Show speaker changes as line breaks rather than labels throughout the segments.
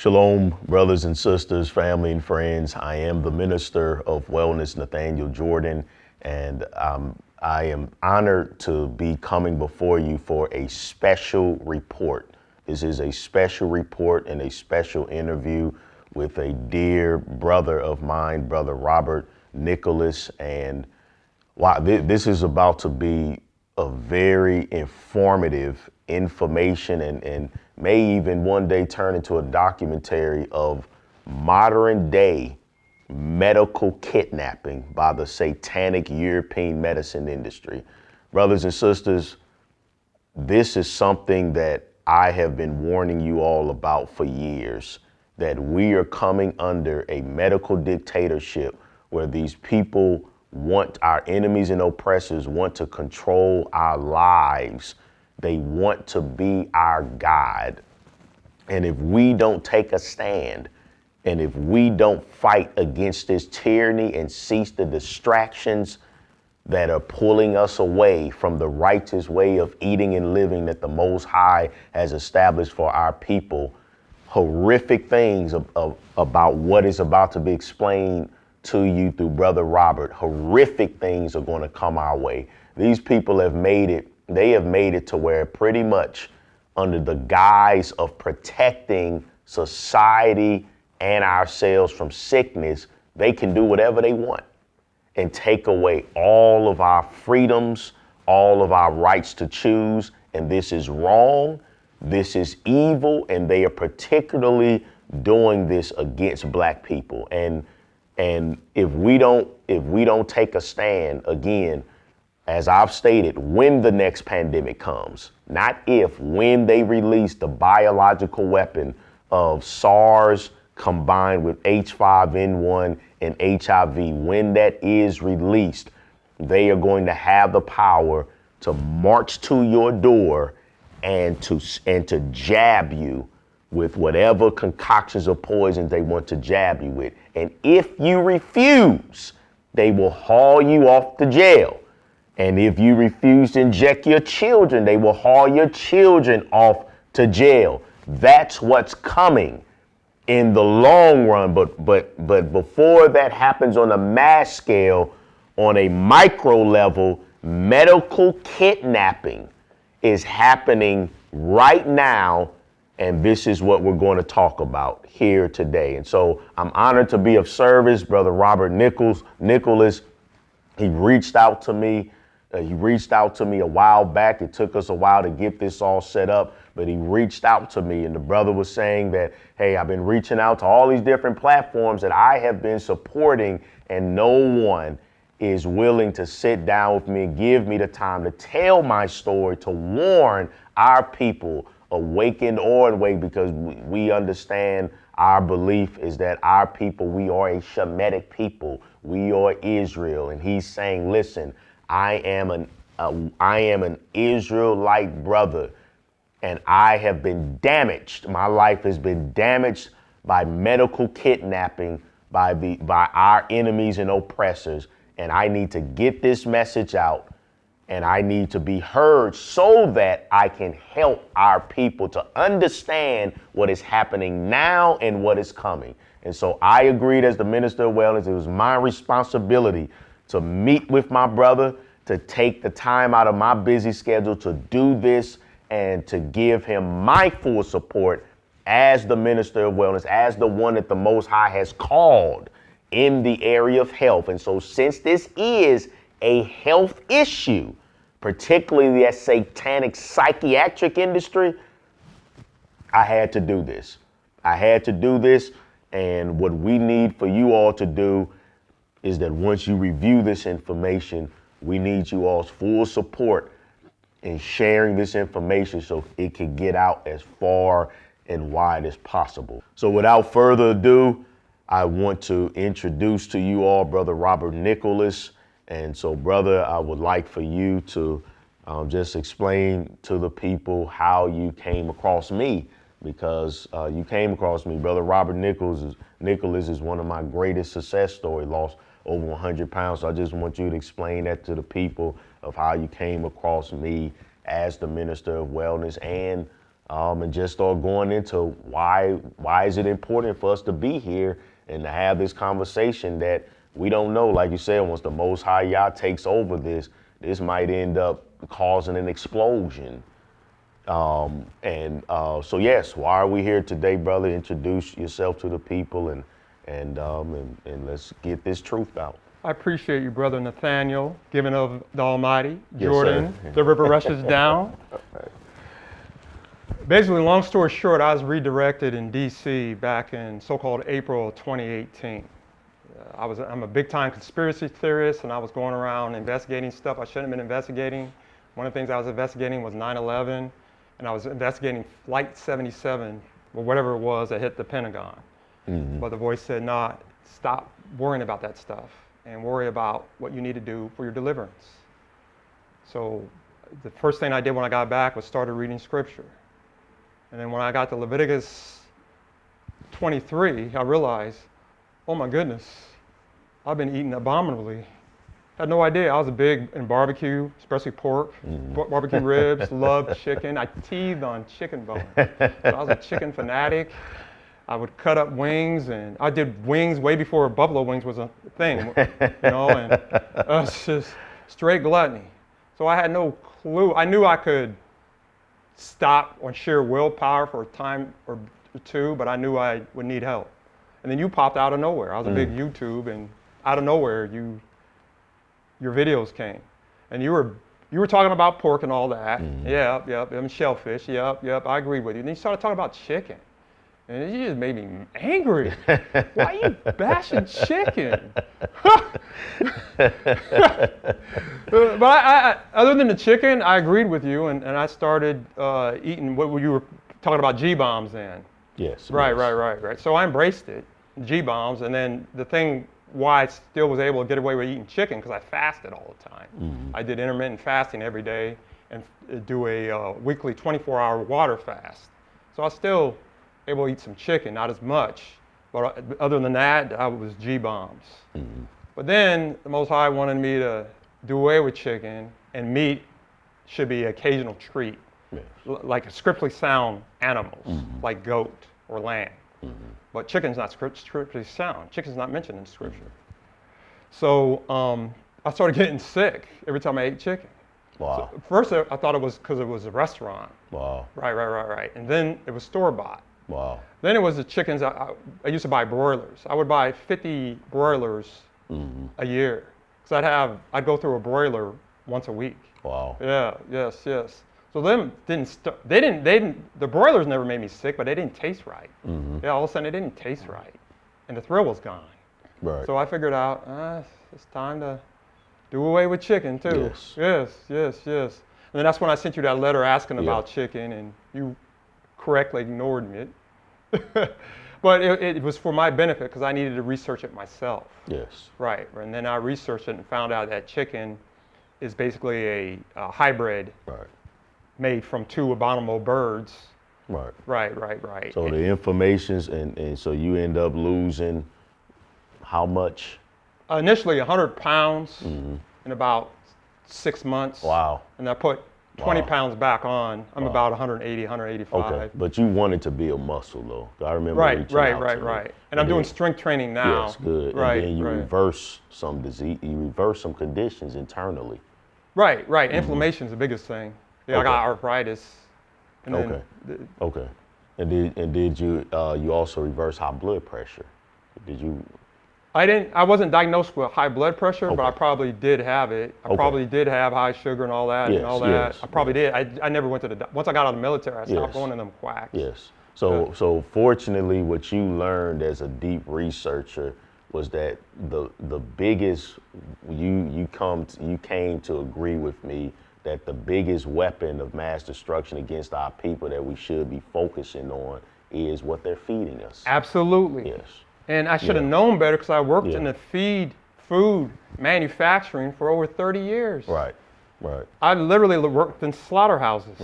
Shalom, brothers and sisters, family and friends. I am the Minister of Wellness, Nathaniel Jordan, and I am honored to be coming before you for a special report. This is a special report and a special interview with a dear brother of mine, Brother Robert Nicholas. And wow, this is about to be a very informative information and may even one day turn into a documentary of modern day medical kidnapping by the satanic European medicine industry. Brothers and sisters, this is something that I have been warning you all about for years, that we are coming under a medical dictatorship where these people want, our enemies and oppressors want to control our lives. They want to be our God. And if we don't take a stand, and if we don't fight against this tyranny and cease the distractions that are pulling us away from the righteous way of eating and living that the Most High has established for our people, horrific things about what is about to be explained to you through Brother Robert, horrific things are going to come our way. These people have made it, they have made it to where pretty much under the guise of protecting society and ourselves from sickness, they can do whatever they want and take away all of our freedoms, all of our rights to choose. And this is wrong. This is evil. And they are particularly doing this against Black people. And if we don't take a stand, again, as I've stated, when the next pandemic comes, not if, when they release the biological weapon of SARS combined with H5N1 and HIV, when that is released, they are going to have the power to march to your door and to jab you with whatever concoctions of poison they want to jab you with. And if you refuse, they will haul you off to jail. And if you refuse to inject your children, they will haul your children off to jail. That's what's coming in the long run. But before that happens on a mass scale, on a micro level, medical kidnapping is happening right now. And this is what we're going to talk about here today. And so I'm honored to be of service. Brother Robert Nicholas, he reached out to me. A while back. It took us a while to get this all set up, but he reached out to me, and the brother was saying that, hey, I've been reaching out to all these different platforms that I have been supporting, and no one is willing to sit down with me and give me the time to tell my story, to warn our people, awakened or awake, because we understand our belief is that our people, we are a Shemitic people. We are Israel. And he's saying, listen, I am an Israelite brother, and I have been damaged. My life has been damaged by medical kidnapping by our enemies and oppressors. And I need to get this message out, and I need to be heard so that I can help our people to understand what is happening now and what is coming. And so I agreed as the Minister of Wellness, it was my responsibility to meet with my brother, to take the time out of my busy schedule to do this and to give him my full support as the Minister of Wellness, as the one that the Most High has called in the area of health. And so since this is a health issue, particularly the satanic psychiatric industry, I had to do this. And what we need for you all to do is that once you review this information, we need you all's full support in sharing this information so it can get out as far and wide as possible. So without further ado, I want to introduce to you all Brother Robert Nicholas. And so, brother, I would like for you to just explain to the people how you came across me, because you came across me. Brother Robert Nicholas is one of my greatest success stories, lost over 100 pounds. So I just want you to explain that to the people of how you came across me as the Minister of Wellness and and just start going into why is it important for us to be here and to have this conversation that we don't know. Like you said, once the Most High Yah takes over this might end up causing an explosion. So yes, why are we here today, brother? Introduce yourself to the people and let's get this truth out.
I appreciate you, brother Nathaniel, given of the Almighty,
Yes,
Jordan,
sir.
the river rushes down. Basically, long story short, I was redirected in DC back in so-called April of 2018. I'm a big-time conspiracy theorist, and I was going around investigating stuff I shouldn't have been investigating. One of the things I was investigating was 9/11, and I was investigating Flight 77, or whatever it was that hit the Pentagon.
Mm-hmm.
But the voice said, "No, stop worrying about that stuff and worry about what you need to do for your deliverance." So the first thing I did when I got back was started reading scripture. And then when I got to Leviticus 23, I realized, oh my goodness, I've been eating abominably. Had no idea. I was big in barbecue, especially pork, barbecue ribs, loved chicken. I teethed on chicken bone. So I was a chicken fanatic. I would cut up wings, and I did wings way before buffalo wings was a thing, and it's just straight gluttony. So I had no clue. I knew I could stop on sheer willpower for a time or two, but I knew I would need help. And then you popped out of nowhere. I was a big YouTube, and out of nowhere, your videos came, and you were talking about pork and all that. Yep, and shellfish. Yep. I agreed with you. And then you started talking about chicken. And it just made me angry. Why are you bashing chicken? But I, other than the chicken, I agreed with you, and I started eating what you were talking about, G-bombs then.
Yes.
Right. So I embraced it, G-bombs, and then the thing why I still was able to get away with eating chicken, because I fasted all the time. I did intermittent fasting every day and do a weekly 24-hour water fast. So I was still able to eat some chicken, not as much, but other than that, I was G-bombs. But then the Most High wanted me to do away with chicken, and meat should be an occasional treat, like scripturally sound animals, like goat or lamb. But chicken's not scripturally sound. Chicken's not mentioned in scripture. So I started getting sick every time I ate chicken.
Wow.
So first, I thought it was because it was a restaurant.
Wow.
Right. And then it was store-bought.
Wow.
Then it was the chickens. I used to buy broilers. I would buy 50 broilers a year, because I'd go through a broiler once a week.
Wow.
Yes. So the broilers never made me sick, but they didn't taste right. Yeah, all of a sudden it didn't taste right, and the thrill was gone.
Right.
So I figured out it's time to do away with chicken too. Yes. And then that's when I sent you that letter asking about chicken, and you correctly ignored me. But it was for my benefit, because I needed to research it myself.
Yes.
Right. And then I researched it and found out that chicken is basically a hybrid made from two abominable birds. Right.
So the information's, and so you end up losing how much?
Initially 100 pounds in about 6 months.
Wow.
And I put 20 pounds back on. I'm about 180, 185.
Okay, but you wanted to build muscle though. I remember reaching out to you.
Right. And I'm doing strength training now.
Yes, good.
Right.
And then you reverse some disease, you reverse some conditions internally.
Right. Inflammation is the biggest thing. Yeah, I got arthritis. And
Okay. And did you you also reverse high blood pressure? Did you?
I wasn't diagnosed with high blood pressure, but I probably did have it. I probably did have high sugar and all that. I probably did. I never went to the once I got out of the military, I stopped going to them quacks.
Yes. So fortunately, what you learned as a deep researcher was that the biggest you came to agree with me that the biggest weapon of mass destruction against our people that we should be focusing on is what they're feeding us.
Absolutely.
Yes.
And I should have known better, because I worked in the food manufacturing for over 30 years.
Right.
I literally worked in slaughterhouses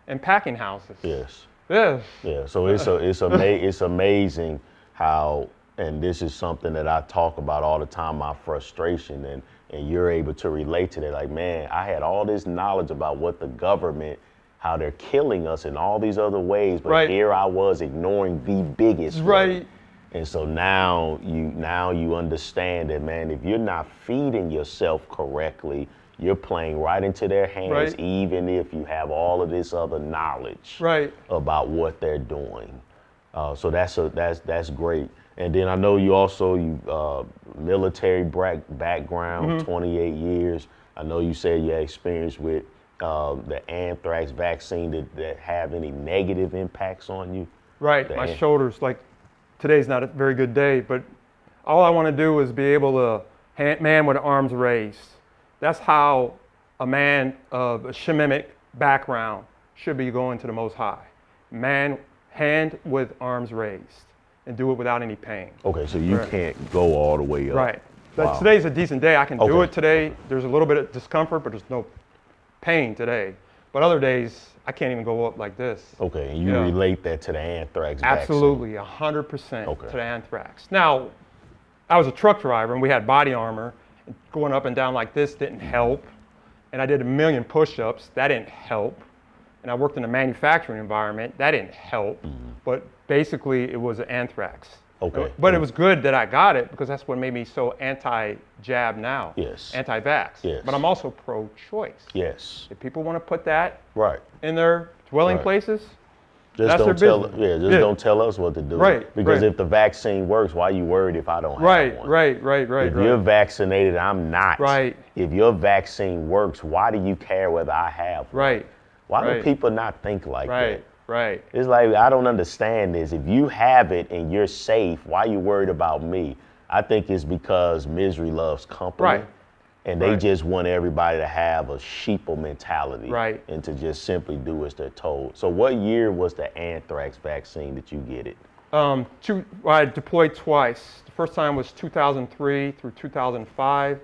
and packing houses.
Yes.
Yes.
Yeah. So it's amazing how, and this is something that I talk about all the time, my frustration, and you're able to relate to that. Like, man, I had all this knowledge about what the government, how they're killing us in all these other ways, but
Right.
here I was ignoring the biggest way.
Right.
And so now you understand that, man, if you're not feeding yourself correctly, you're playing right into their hands,
Right.
even if you have all of this other knowledge
Right.
about what they're doing. So that's great. And then I know you military background, 28 years. I know you said you had experience with the anthrax vaccine. Did that have any negative impacts on you?
Right.
The
My
an-
shoulders, like today's not a very good day, but all I want to do is be able to man with arms raised. That's how a man of a Shemitic background should be going to the Most High. Man, hand with arms raised, and do it without any pain.
Okay, so you
Right.
can't go all the way up.
Right. But
Wow.
today's a decent day. I can do
Okay.
it today. There's a little bit of discomfort, but there's no pain today. But other days, I can't even go up like this.
Okay, and you
Yeah.
relate that to the anthrax vaccine.
Absolutely, 100%
Okay.
to the anthrax. Now, I was a truck driver and we had body armor. Going up and down like this didn't help. And I did 1,000,000 push-ups. That didn't help. And I worked in a manufacturing environment. That didn't help. But basically, it was anthrax.
Okay.
But it was good that I got it because that's what made me so anti-jab now.
Yes.
Anti-vax.
Yes.
But I'm also pro-choice.
Yes.
If people want to put that
Right.
in their dwelling
Right.
places,
Just
That's
don't
their
tell.
business.
Yeah, just
Yeah.
don't tell us what to do.
Right,
Because
right.
if the vaccine works, why are you worried if I don't have
right,
one?
right.
If you're vaccinated, I'm not.
Right.
If your vaccine works, why do you care whether I have one?
Right.
Why do
right.
people not think like that?
Right, right.
It's like, I don't understand this. If you have it and you're safe, why are you worried about me? I think it's because misery loves company.
Right.
And they
Right.
just want everybody to have a sheeple mentality.
Right.
And to just simply do as they're told. So what year was the anthrax vaccine that you get it?
I deployed twice. The first time was 2003 through 2005,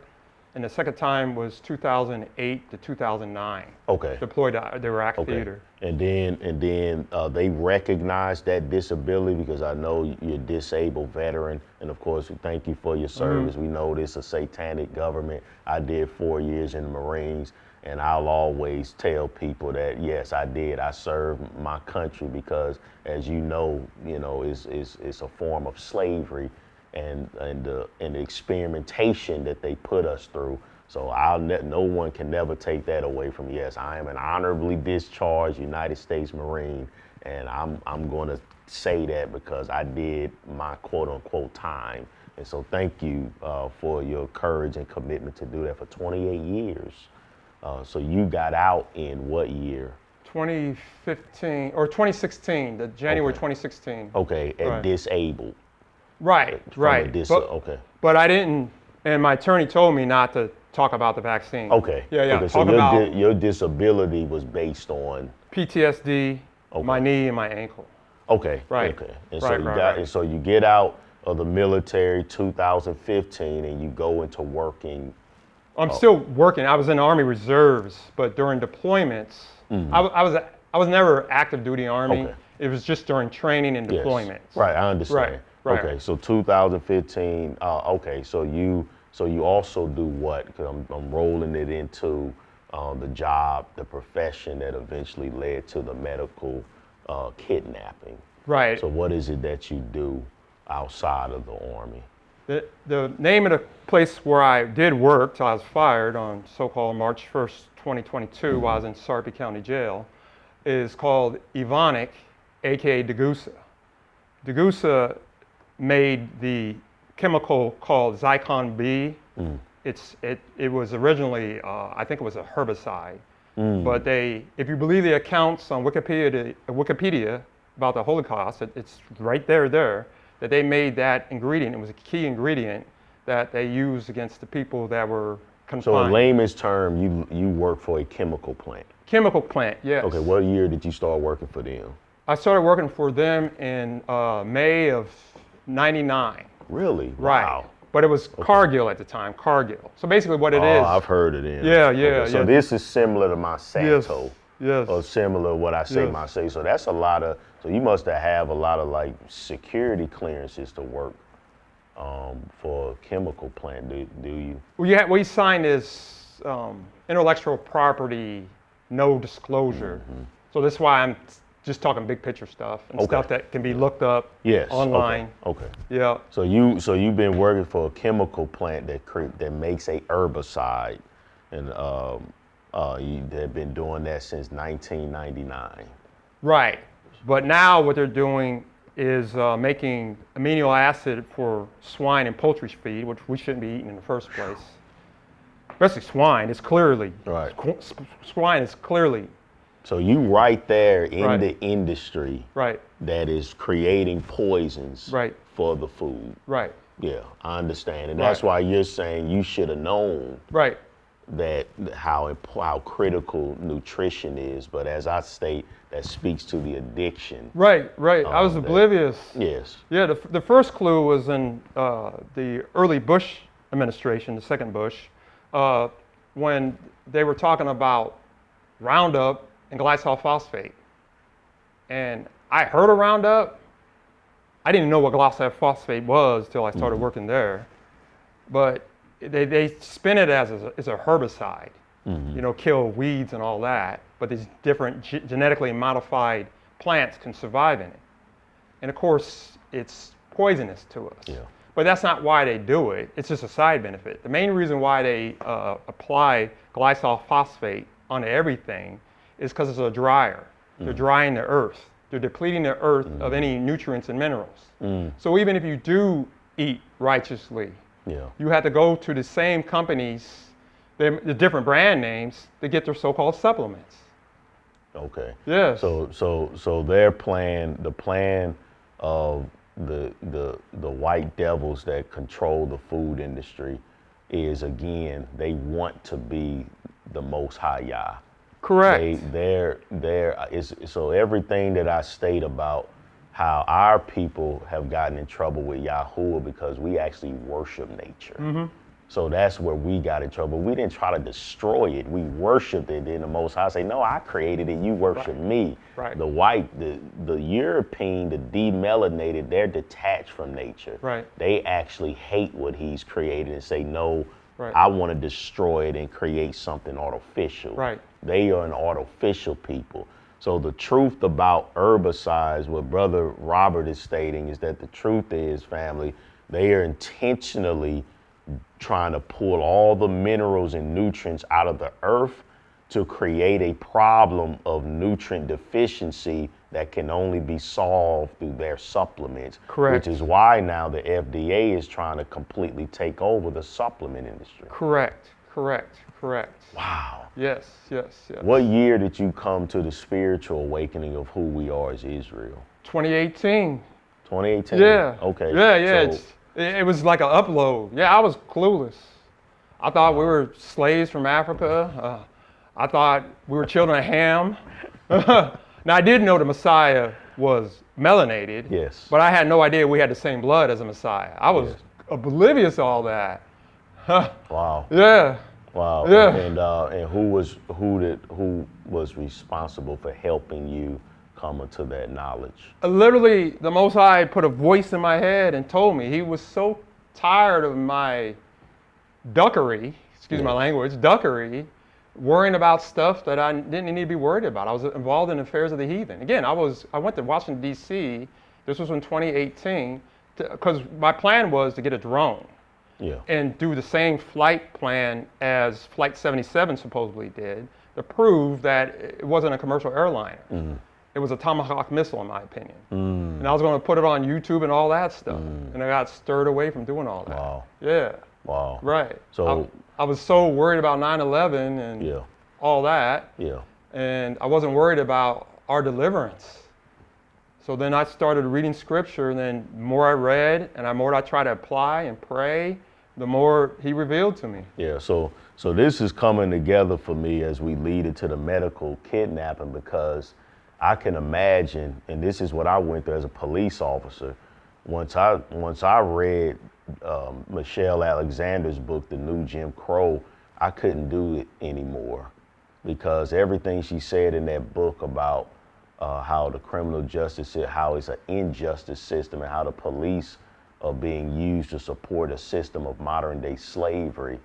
and the second time was 2008 to 2009.
Okay.
Deployed to Iraq
Okay.
theater.
And then they recognized that disability because I know you're a disabled veteran. And of course, we thank you for your service. We know this is a satanic government. I did 4 years in the Marines. And I'll always tell people that, yes, I did. I served my country because, as you know, it's a form of slavery and the experimentation that they put us through. So no one can never take that away from me. Yes, I am an honorably discharged United States Marine, and I'm going to say that because I did my quote unquote time. And so thank you for your courage and commitment to do that for 28 years. So you got out in what year?
2015 or 2016, the January
Okay.
2016.
Okay, at
Right.
disabled.
Right,
From
right.
okay.
But I didn't, and my attorney told me not to talk about the vaccine.
Okay.
Yeah, yeah.
Okay, so
Talk about
your disability was based on.
PTSD,
Okay.
my knee and my ankle.
Okay.
Right.
Okay.
Right.
And so you get out of the military 2015 and you go into working.
I'm still working. I was in Army Reserves, but during deployments, I was never active duty Army.
Okay.
It was just during training and
Yes.
deployments.
Right. I understand.
Right.
Okay. So 2015. Okay. So you also do what? Because I'm rolling it into the job, the profession that eventually led to the medical kidnapping.
Right.
So what is it that you do outside of the Army?
The name of the place where I did work till I was fired on so-called March 1st, 2022, while I was in Sarpy County Jail, is called Evonik, aka Degussa. Degussa made the chemical called Zyklon B. It was originally, I think it was a herbicide, but if you believe the accounts on Wikipedia about the Holocaust, it's right there, that they made that ingredient. It was a key ingredient that they used against the people that were confined.
So in layman's term, you work for a chemical plant.
Chemical plant, yes.
Okay, what year did you start working for them?
I started working for them in May of '99.
Really?
Right.
Wow.
But it was Cargill at the time, Cargill. So basically what it
Oh,
is.
I've heard of them.
Yeah,
Okay, so
yeah.
this is similar to Monsanto.
Yes.
Or similar to what I say
Yes.
Monsanto. So that's a lot of, so you must have a lot of like security clearances to work for a chemical plant, do you?
What we signed is intellectual property, no disclosure. So that's why I'm just talking big picture stuff and stuff that can be looked up online.
Okay.
Yeah.
So you've been working for a chemical plant that makes a herbicide, and you have been doing that since 1999.
Right. But now what they're doing is making amino acid for swine and poultry feed, which we shouldn't be eating in the first place. Especially swine. It's clearly
Right.
Swine is clearly.
So you right there in the industry that is creating poisons for the food.
Right.
Yeah, I understand. And that's why you're saying you should have known that how critical nutrition is. But as I state, that speaks to the addiction.
Right. I was oblivious.
Yes.
Yeah, the first clue was in the early Bush administration, the second Bush, when they were talking about Roundup and glyphosate. And I heard of Roundup. I didn't know what glyphosate was till I started working there. But they spin it as a herbicide, kill weeds and all that. But these different genetically modified plants can survive in it. And of course, it's poisonous to us.
Yeah.
But that's not why they do it. It's just a side benefit. The main reason why they apply glyphosate on everything is because it's a dryer. They're drying the earth. They're depleting the earth of any nutrients and minerals. So even if you do eat righteously, you have to go to the same companies, the different brand names, to get their so-called supplements.
Okay.
Yes.
So their plan, the plan of the white devils that control the food industry is, again, they want to be the Most High Yah.
Correct.
So everything that I state about how our people have gotten in trouble with Yahuwah because we actually worship nature. So that's where we got in trouble. We didn't try to destroy it. We worshiped it. Then the Most High say, no, I created it. You worship me.
Right.
The white, the European, the demelanated, they're detached from nature.
Right.
They actually hate what he's created and say, no,
Right.
I want to destroy it and create something artificial.
Right.
They are an artificial people. So the truth about herbicides, what Brother Robert is stating, is that the truth is, family, they are intentionally trying to pull all the minerals and nutrients out of the earth to create a problem of nutrient deficiency that can only be solved through their supplements.
Correct.
Which is why now the FDA is trying to completely take over the supplement industry.
Correct.
Wow.
Yes.
What year did you come to the spiritual awakening of who we are as Israel?
2018.
2018?
Yeah.
Okay.
Yeah.
So,
it was like an upload. Yeah, I was clueless. I thought we were slaves from Africa. I thought we were children of Ham. Now, I did know the Messiah was melanated.
Yes.
But I had no idea we had the same blood as the Messiah. I was oblivious to all that.
wow.
Yeah.
Wow.
Yeah.
And who was responsible for helping you come into that knowledge?
Literally, the Most High put a voice in my head and told me. He was so tired of my duckery, excuse my language, duckery, worrying about stuff that I didn't need to be worried about. I was involved in affairs of the heathen. Again, I went to Washington, D.C. This was in 2018, because my plan was to get a drone.
Yeah.
And do the same flight plan as Flight 77 supposedly did to prove that it wasn't a commercial airliner. It was a Tomahawk missile, in my opinion. And I was going to put it on YouTube and all that stuff. And I got stirred away from doing all that.
Wow.
Yeah.
Wow.
Right.
So
I was so worried about 9/11 and all that.
Yeah.
And I wasn't worried about our deliverance. So then I started reading scripture, and then the more I read and the more I tried to apply and pray, the more he revealed to me.
Yeah, so this is coming together for me as we lead into the medical kidnapping, because I can imagine, and this is what I went through as a police officer. Once I read Michelle Alexander's book, The New Jim Crow, I couldn't do it anymore, because everything she said in that book about how the criminal justice, how it's an injustice system, and how the police are being used to support a system of modern day slavery,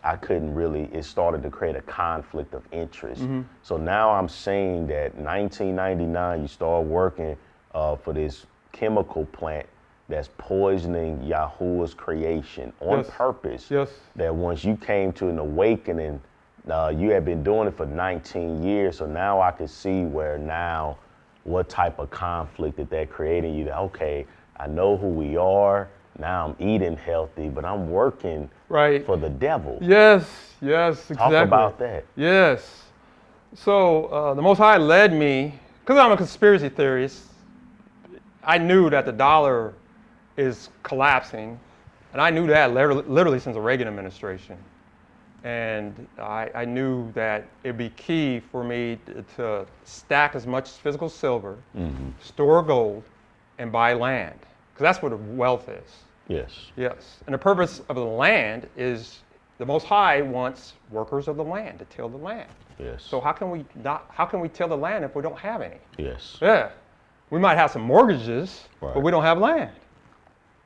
I couldn't really, it started to create a conflict of interest. So now I'm seeing that 1999, you start working for this chemical plant that's poisoning Yahuwah's creation on
Yes.
purpose.
Yes.
That once you came to an awakening, you had been doing it for 19 years. So now I can see where now, what type of conflict that created you. That, okay, I know who we are. Now I'm eating healthy, but I'm working
Right.
for the devil.
Yes, yes, exactly.
Talk about that.
Yes. So the Most High led me, because I'm a conspiracy theorist, I knew that the dollar is collapsing, and I knew that literally since the Reagan administration. And I knew that it'd be key for me to stack as much physical silver, store gold, and buy land, because that's what the wealth is.
Yes.
Yes, and the purpose of the land is the Most High wants workers of the land to till the land.
Yes.
So how can we till the land if we don't have any?
Yes.
Yeah, we might have some mortgages,
Right.
but we don't have land.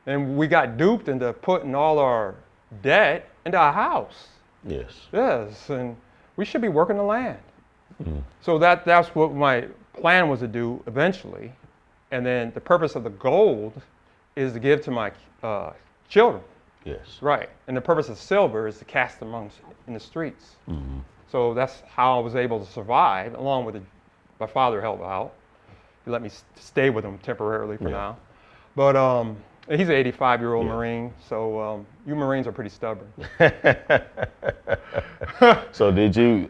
And we got duped into putting all our debt into our house.
Yes.
Yes, and we should be working the land. So that's what my plan was to do eventually. And then the purpose of the gold is to give to my children.
Yes.
Right. And the purpose of silver is to cast them in the streets. So that's how I was able to survive, along with my father helped out. He let me stay with him temporarily for now. But he's an 85-year-old Marine, so you Marines are pretty stubborn.
So did you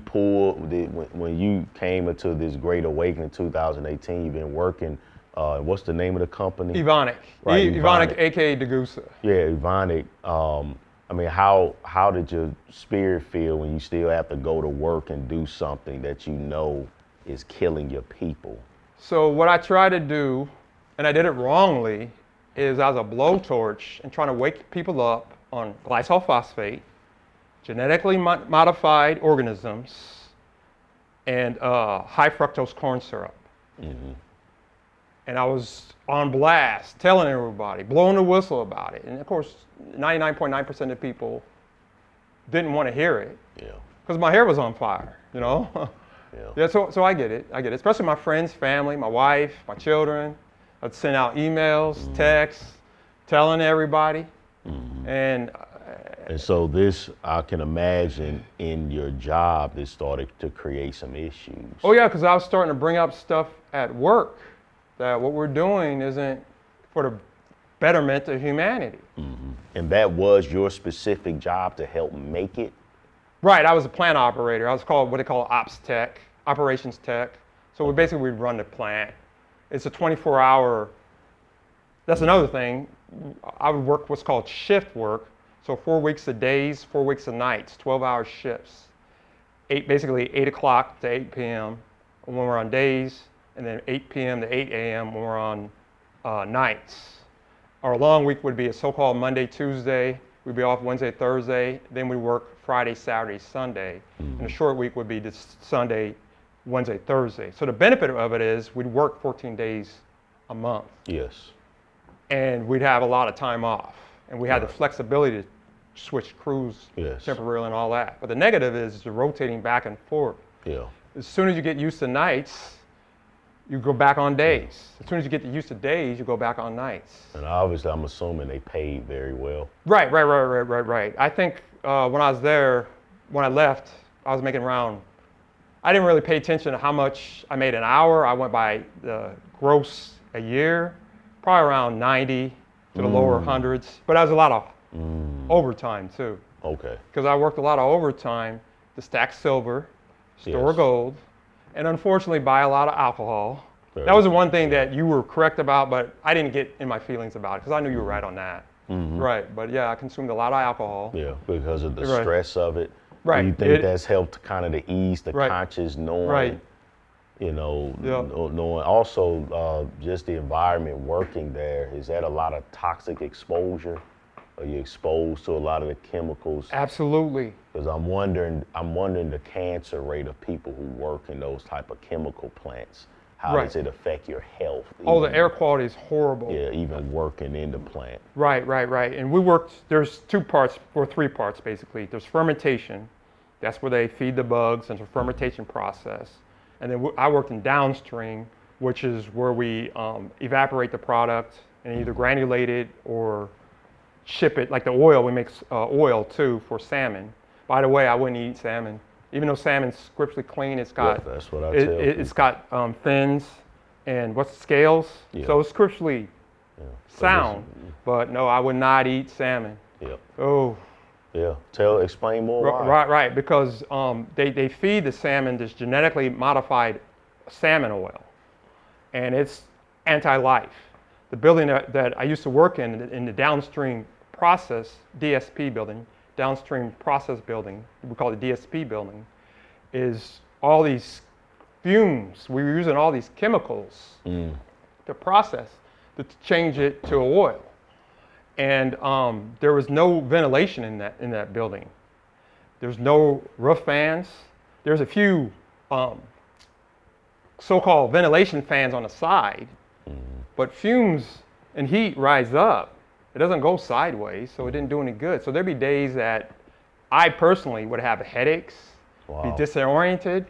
pull, when you came into this great awakening in 2018, you've been working, what's the name of the company?
Evonic.
Right,
Evonic,
Evonic.
a.k.a. Degusa.
Yeah, Evonic. How did your spirit feel when you still have to go to work and do something that you know is killing your people?
So what I try to do, and I did it wrongly, is I was a blowtorch and trying to wake people up on glycol phosphate, genetically modified organisms, and high fructose corn syrup. And I was on blast, telling everybody, blowing the whistle about it. And of course, 99.9% of people didn't want to hear it.
Yeah.
Because my hair was on fire, you know? Yeah, so I get it, especially my friends, family, my wife, my children. I'd send out emails, texts, telling everybody. And
so this, I can imagine in your job, this started to create some issues.
oh yeah, because I was starting to bring up stuff at work that what we're doing isn't for the betterment of humanity.
And that was your specific job to help make it?
Right, I was a plant operator. I was called what they call ops tech, operations tech. So we'd run the plant. It's a 24-hour, that's another thing. I would work what's called shift work. So 4 weeks of days, 4 weeks of nights, 12-hour shifts. Basically 8 o'clock to 8 p.m. when we're on days, and then 8 p.m. to 8 a.m. when we're on nights. Our long week would be a so-called Monday, Tuesday. We'd be off Wednesday, Thursday. Then we work Friday, Saturday, Sunday. And a short week would be this Sunday, Wednesday, Thursday. So the benefit of it is we'd work 14 days a month.
Yes.
And we'd have a lot of time off. And we had the flexibility to switch crews
Yes.
temporarily and all that. But the negative is the rotating back and forth.
Yeah.
As soon as you get used to nights, you go back on days. As soon as you get used to days, you go back on nights.
And obviously, I'm assuming they paid very well.
Right. I think when I was there, when I left, I was making around, I didn't really pay attention to how much I made an hour. I went by the gross a year, probably around 90 to the lower hundreds. But that was a lot of overtime too.
Okay.
Because I worked a lot of overtime to stack silver, store
Yes.
gold, and unfortunately buy a lot of alcohol.
Very
That was the one thing that you were correct about, but I didn't get in my feelings about it because I knew you were right on that. Right, but yeah, I consumed a lot of alcohol.
Yeah, because of the
Right.
stress of it.
Right.
Do you think that's helped kind of to ease the
Right.
conscious knowing?
Right.
You know,
Yeah.
knowing also just the environment working there. Is that a lot of toxic exposure? Are you exposed to a lot of the chemicals?
Absolutely.
Because I'm wondering the cancer rate of people who work in those type of chemical plants. how
Right.
does it affect your health?
Oh, the
even-
air quality is horrible.
Yeah, even working in the plant.
Right. And there's 2 parts, or 3 parts basically. There's fermentation. That's where they feed the bugs into a fermentation process. And then I worked in downstream, which is where we evaporate the product and either granulate it or ship it. Like the oil, we make oil too for salmon. By the way, I wouldn't eat salmon. Even though salmon's scripturally clean, it's got
Yeah, that's what I tell
it's got fins and scales.
Yeah.
So it's scripturally sound. But no, I would not eat salmon.
Yeah,
Oh,
yeah. Explain more why.
right. Because they feed the salmon this genetically modified salmon oil, and it's anti-life. The building that I used to work in the downstream process, DSP building, downstream process building, we call it DSP building, is all these fumes. We were using all these chemicals to process to change it to oil. And there was no ventilation in that building. There's no roof fans. There's a few so-called ventilation fans on the side, but fumes and heat rise up. It doesn't go sideways, so it didn't do any good. So there'd be days that I personally would have headaches, be disoriented,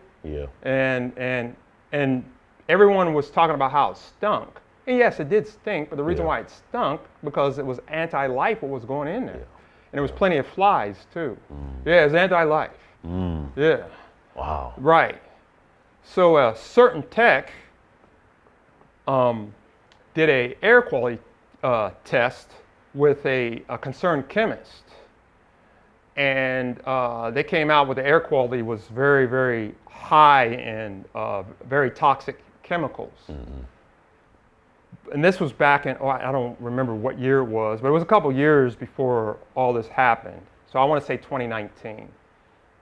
and everyone was talking about how it stunk. And yes, it did stink, but the reason why it stunk because it was anti-life what was going in there. And there was plenty of flies too. Yeah, it was anti-life. Yeah.
Wow.
Right. So a certain tech did a air quality test with a concerned chemist. And they came out with the air quality was very, very high in very toxic chemicals. And this was back in, I don't remember what year it was, but it was a couple years before all this happened. So I want to say 2019.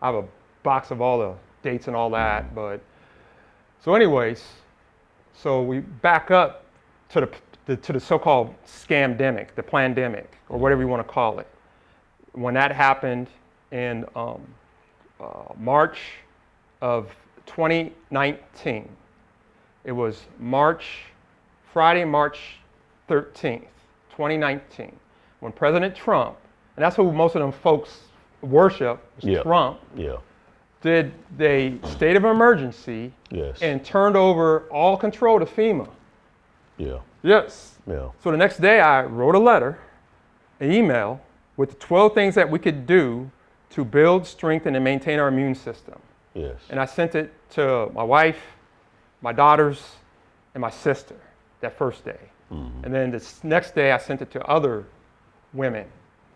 I have a box of all the dates and all that, but so anyways, so we back up to the so-called scamdemic, the plandemic, or whatever you want to call it. When that happened in March of 2019, it was Friday, March 13th, 2019, when President Trump, and that's who most of them folks worship, was Trump, did the state of emergency and turned over all control to FEMA. Yes. So the next day I wrote a letter, an email, with the 12 things that we could do to build, strengthen, and maintain our immune system. And I sent it to my wife, my daughters, and my sister that first day. And then this next day I sent it to other women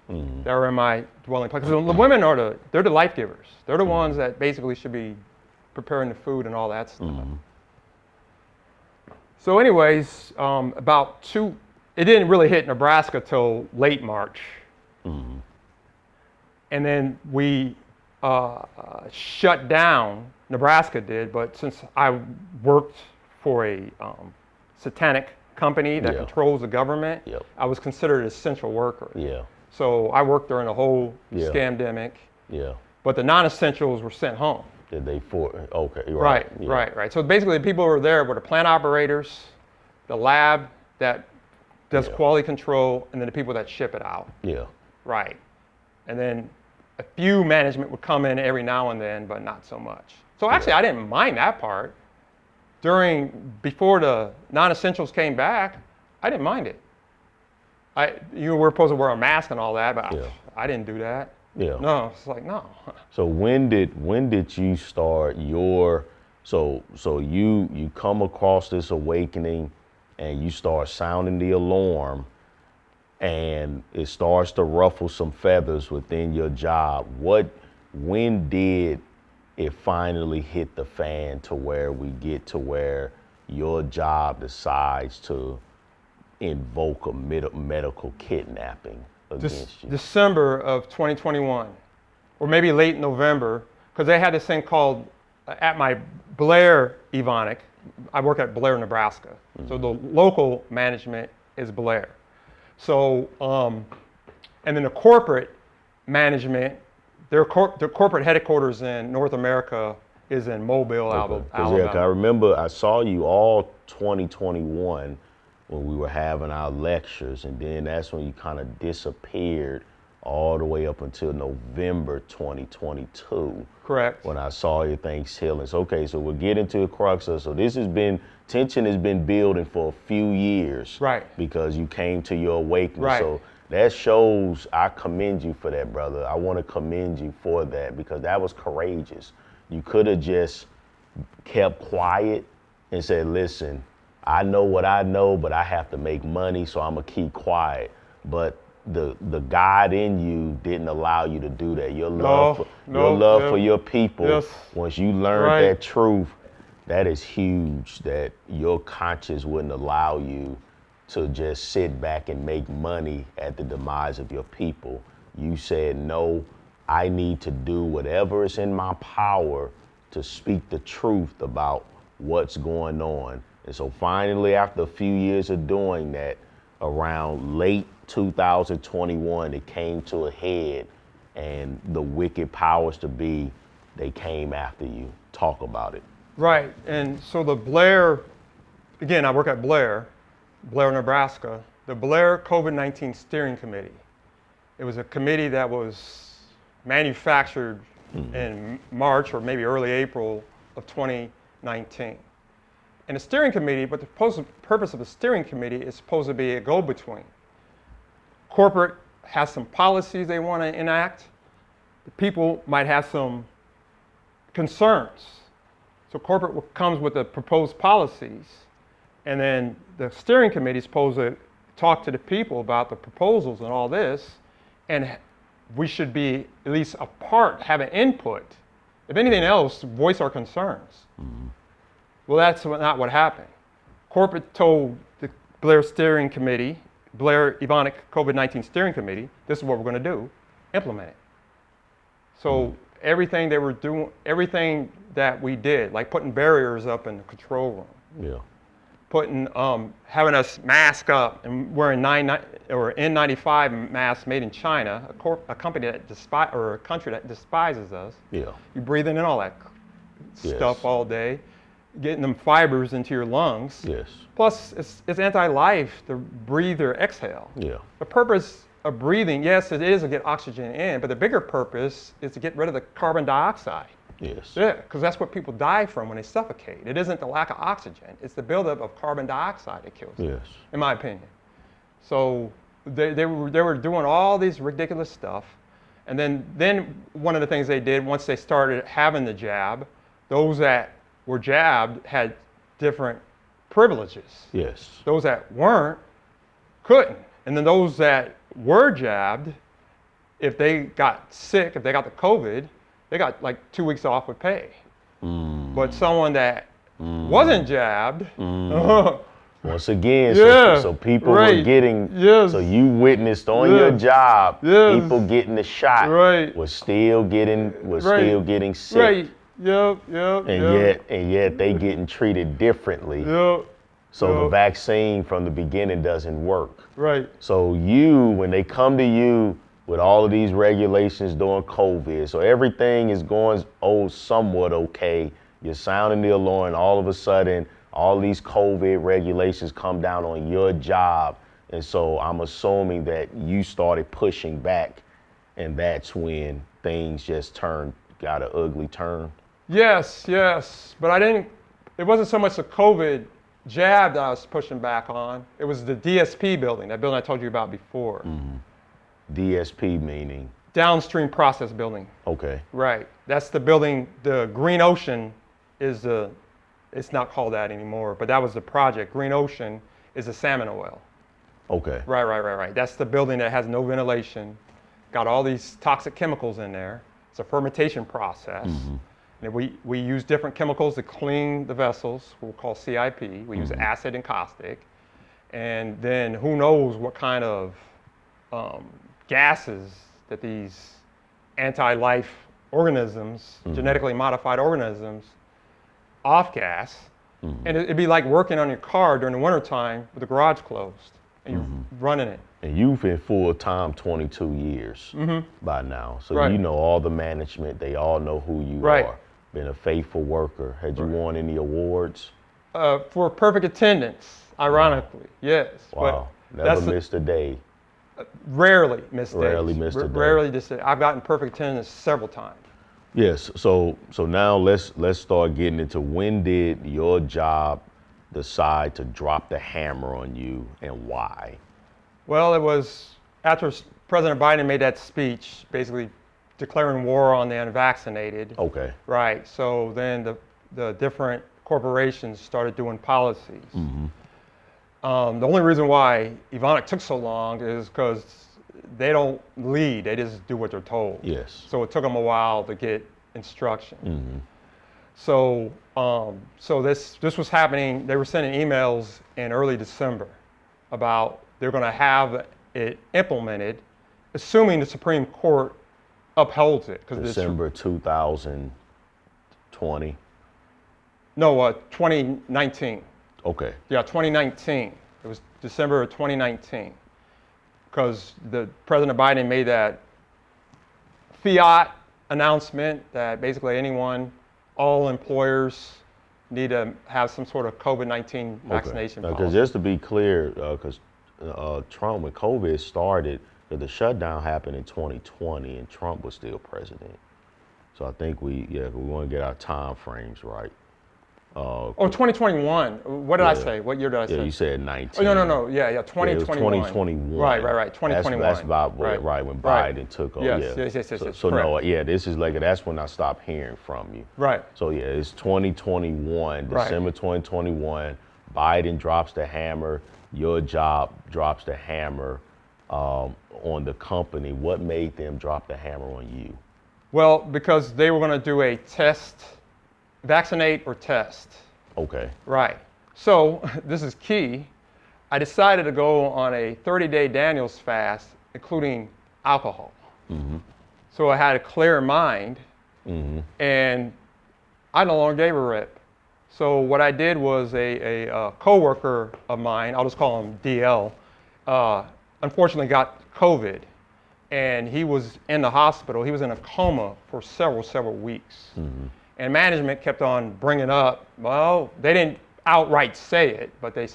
that were in my dwelling place. Because the women they're the life givers. They're the ones that basically should be preparing the food and all that stuff. So anyways, it didn't really hit Nebraska till late March. And then we shut down, Nebraska did, but since I worked for a satanic company that controls the government, I was considered an essential worker. So I worked during the whole scamdemic, but the non-essentials were sent home.
Did they okay,
Right. So basically the people who were there were the plant operators, the lab that does quality control, and then the people that ship it out. Right. And then a few management would come in every now and then, but not so much. So actually I didn't mind that part. Before the non-essentials came back, I didn't mind it. You were supposed to wear a mask and all that, but I didn't do that. No, it's like, no.
So when did you start so you come across this awakening and you start sounding the alarm and it starts to ruffle some feathers within your job? When did it finally hit the fan to where we get to where your job decides to invoke a medical kidnapping against you?
December of 2021, or maybe late November, because they had this thing called, at my Blair Ebonic, I work at Blair, Nebraska. So the local management is Blair. So, and then the corporate management, their corporate headquarters in North America is in Mobile,
Because
Alabama.
I remember I saw you all 2021 when we were having our lectures, and then that's when you kind of disappeared all the way up until November 2022.
Correct.
When I saw your Thanksgiving. Okay, so we'll get into the crux of. So this has been tension has been building for a few years.
Right.
Because you came to your awakening.
Right.
So that shows. I commend you for that, brother. I want to commend you for that because that was courageous. You could have just kept quiet and said, "Listen, I know what I know, but I have to make money, so I'm gonna keep quiet." But the God in you didn't allow you to do that. Your love, for your people.
Yes.
Once you learned that truth, that is huge. That your conscience wouldn't allow you to just sit back and make money at the demise of your people. You said, "No, I need to do whatever is in my power to speak the truth about what's going on." And so finally, after a few years of doing that, around late 2021, it came to a head, and the wicked powers to be, they came after you. Talk about it.
Right, and so the Blair, again, I work at Blair, Nebraska, the Blair COVID-19 Steering Committee. It was a committee that was manufactured in March or maybe early April of 2019. And the steering committee, but the purpose of the steering committee is supposed to be a go-between. Corporate has some policies they want to enact. The people might have some concerns. So corporate comes with the proposed policies, and then the steering committee is supposed to talk to the people about the proposals and all this, and we should be at least a part, have an input. If anything else, voice our concerns. Well, that's not what happened. Corporate told the Blair Steering Committee, Blair Ebonic COVID-19 Steering Committee, this is what we're going to do, implement it. So everything they were doing, everything that we did, like putting barriers up in the control room, putting, having us mask up and wearing N95 masks made in China, a company that or a country that despises us. You breathing in all that stuff all day, getting them fibers into your lungs. Plus, it's anti-life to breathe or exhale. The purpose of breathing, yes, it is to get oxygen in, but the bigger purpose is to get rid of the carbon dioxide. Because that's what people die from when they suffocate. It isn't the lack of oxygen, it's the buildup of carbon dioxide that kills them, in my opinion. So they were doing all these ridiculous stuff. And then one of the things they did once they started having the jab, those that were jabbed had different privileges. Those that weren't couldn't. And then those that were jabbed, if they got sick, if they got the COVID, they got like 2 weeks off with pay. But someone that wasn't jabbed,
once again, so people were getting, so you witnessed on your job, people getting the shot was still getting sick. And yet they getting treated differently. So the vaccine from the beginning doesn't work. So when they come to you with all of these regulations during COVID, so everything is going somewhat okay, you're sounding the alarm, all of a sudden, all these COVID regulations come down on your job. And so I'm assuming that you started pushing back, and that's when things just got an ugly turn. Yes,
but it wasn't so much the COVID jab that I was pushing back on. It was the DSP building, that building I told you about before.
DSP meaning?
Downstream process building.
Okay.
Right. That's the building, the Green Ocean it's not called that anymore, but that was the project. Green Ocean is the salmon oil.
Okay.
Right. That's the building that has no ventilation, got all these toxic chemicals in there. It's a fermentation process. And we use different chemicals to clean the vessels, what we call CIP. We use acid and caustic. And then who knows what kind of gases that these anti-life organisms, genetically modified organisms, off-gas. And it'd be like working on your car during the wintertime with the garage closed and you're running it.
And you've been full-time 22 years by now. So you know all the management, they all know who you are. been a faithful worker. Had you won any awards?
For perfect attendance, ironically, yes.
Wow.
But
Never missed a day.
Rarely missed days.
Rarely missed a day.
Rarely just. I've gotten perfect attendance several times.
Yes. So now let's start getting into when did your job decide to drop the hammer on you and why?
Well, it was after President Biden made that speech, basically declaring war on the unvaccinated.
Okay.
Right. So then the different corporations started doing policies.
Mm-hmm.
The only reason why Evonik took so long is because they don't lead; they just do what they're told.
Yes.
So it took them a while to get instruction.
Mm-hmm.
So this was happening. They were sending emails in early December about they're going to have it implemented, assuming the Supreme Court upholds it.
December 2020.
No, 2019.
Okay.
Yeah, 2019. It was December of 2019, because the President Biden made that fiat announcement that basically all employers need to have some sort of COVID-19 vaccination policy.
Because just to be clear, because Trump, when COVID started, the shutdown happened in 2020, and Trump was still president. So I think we want to get our time frames right.
2021. What did I say? What year did I say?
Yeah, you said 19.
Oh, no. Yeah, 2021.
Yeah, it was 2021.
Right. 2021.
That's about when Biden took over.
Yes.
So no, this is that's when I stopped hearing from you.
Right.
So yeah, it's 2021, December 2021. Biden drops the hammer. Your job drops the hammer on the company. What made them drop the hammer on you?
Well, because they were going to do a test. Vaccinate or test.
Okay.
Right. So this is key. I decided to go on a 30-day Daniels fast, including alcohol.
Mm-hmm.
So I had a clear mind,
mm-hmm.
and I no longer gave a rip. So what I did was a coworker of mine, I'll just call him DL, unfortunately got COVID, and he was in the hospital. He was in a coma for several weeks.
Mm-hmm.
And management kept on bringing up, well, they didn't outright say it, but they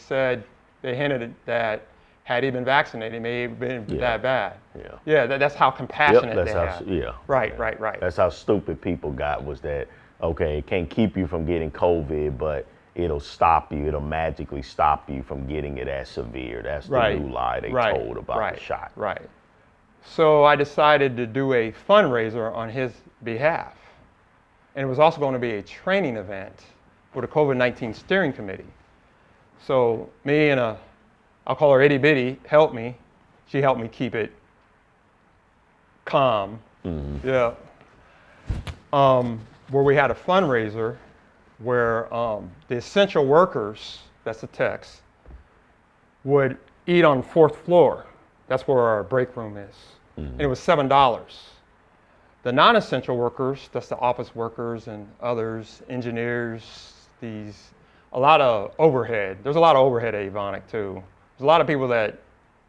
hinted that had he been vaccinated, it may have been that bad. Yeah. That's how compassionate they had. Right.
That's how stupid people got, was that, okay, it can't keep you from getting COVID, but it'll stop you. It'll magically stop you from getting it as severe. That's the new lie they told about the shot.
Right. So I decided to do a fundraiser on his behalf. And it was also going to be a training event for the COVID-19 steering committee. So me and I'll call her Itty Bitty, helped me. She helped me keep it calm.
Mm-hmm.
Yeah. Where we had a fundraiser where the essential workers, that's the text, would eat on the 4th floor. That's where our break room is. Mm-hmm. And it was $7. The non-essential workers, that's the office workers and others, engineers, a lot of overhead. There's a lot of overhead at Evonik too. There's a lot of people that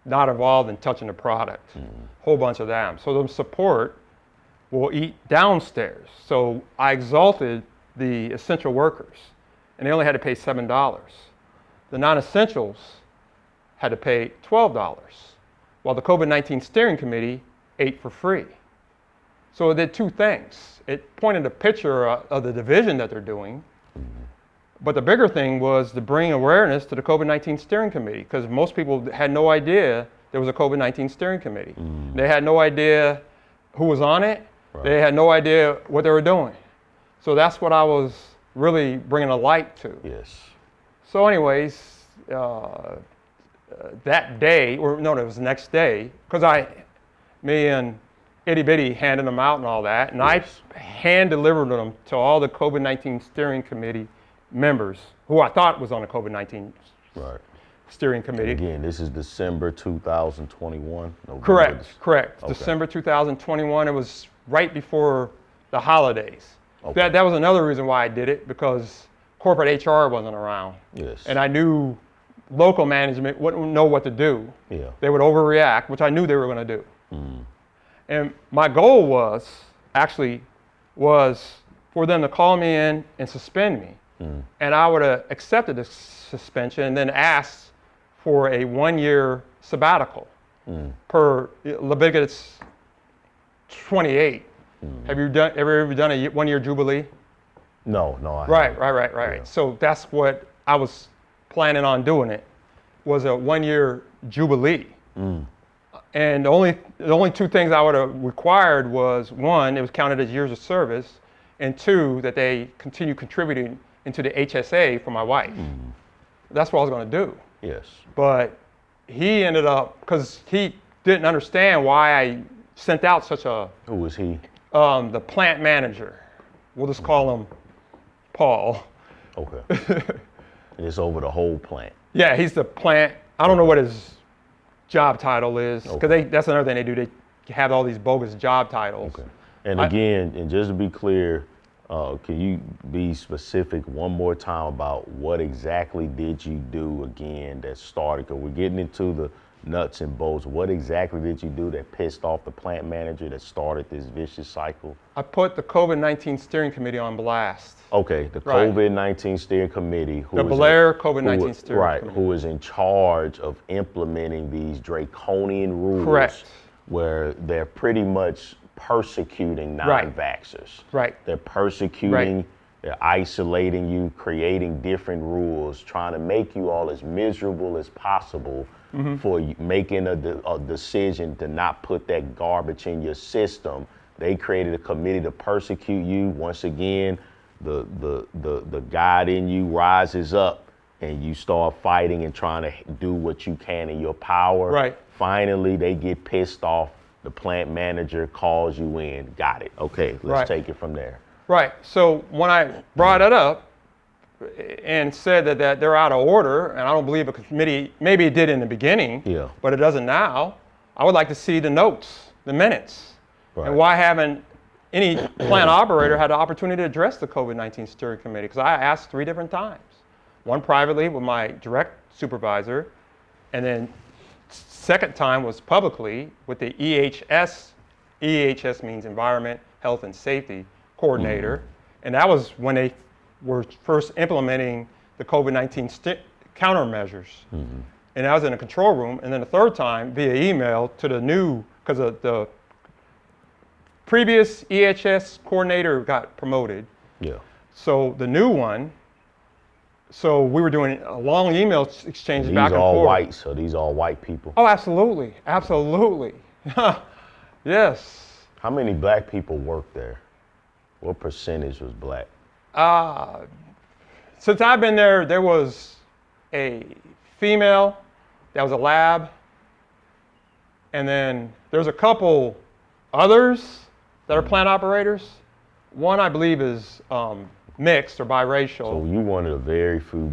not involved in touching the product, whole bunch of them. So the support will eat downstairs. So I exalted the essential workers, and they only had to pay $7. The non-essentials had to pay $12, while the COVID-19 steering committee ate for free. So it did two things. It pointed a picture of the division that they're doing, but the bigger thing was to bring awareness to the COVID-19 steering committee, because most people had no idea there was a COVID-19 steering committee. They had no idea who was on it. They had no idea what they were doing. So that's what I was really bringing a light to.
Yes.
So anyways, that day, or no, it was the next day, because me and Itty Bitty handed them out and all that, and I hand delivered them to all the COVID-19 steering committee members who I thought was on the COVID-19 steering committee.
And again, this is December 2021?
Correct.
Okay.
December 2021, it was right before the holidays.
Okay.
That was another reason why I did it, because corporate HR wasn't around.
Yes.
And I knew local management wouldn't know what to do.
Yeah.
They would overreact, which I knew they were going to do.
Mm.
And my goal was for them to call me in and suspend me. And I would have accepted the suspension and then asked for a 1-year sabbatical per Leviticus 28. Have you ever done a 1-year jubilee?
No, I
Right.
haven't. Yeah.
So that's what I was planning on doing. It was a 1-year jubilee. And the only two things I would have required was, one, it was counted as years of service, and two, that they continue contributing into the HSA for my wife. That's what I was going to do.
Yes.
But he ended up, because he didn't understand why I sent out such a,
Who was he?
the plant manager. We'll just call him Paul.
Okay. And it's over the whole plant.
Yeah, he's the plant. I don't know what his job title is, because that's another thing they do. They have all these bogus job titles.
Okay. And again, and just to be clear, can you be specific one more time about what exactly did you do again that started? Because we're getting into the nuts and bolts. What exactly did you do that pissed off the plant manager that started this vicious cycle?
I put the COVID-19 steering committee on blast.
Okay, the
Right.
COVID-19 steering committee.
The Blair COVID-19 steering
right,
committee.
who is in charge of implementing these draconian rules.
Correct.
Where they're pretty much persecuting non-vaxxers.
Right.
They're persecuting, they're isolating you, creating different rules, trying to make you all as miserable as possible for you making a decision to not put that garbage in your system. They created a committee to persecute you. Once again, the God in you rises up and you start fighting and trying to do what you can in your power.
Right.
Finally, they get pissed off. The plant manager calls you in. Got it. Okay, let's take it from there.
Right. So when I brought it up and said that they're out of order, and I don't believe a committee, maybe it did in the beginning, but it doesn't now, I would like to see the notes, the minutes.
Right.
And why haven't any plant operator had the opportunity to address the COVID-19 steering committee? Because I asked 3 different times. One privately with my direct supervisor, and then second time was publicly with the EHS. EHS means Environment, Health, and Safety Coordinator. And that was when they were first implementing the COVID-19 countermeasures. And that was in a control room. And then the third time via email to the new, because the previous EHS coordinator got promoted.
Yeah.
So the new one, so we were doing a long email exchanges back and forth.
These all white, so these all white people.
Oh, absolutely, absolutely. Yes.
How many black people work there? What percentage was black?
Since I've been there, there was a female that was a lab, and then there's a couple others that are plant operators. One, I believe, is mixed or biracial.
So you one of the very few.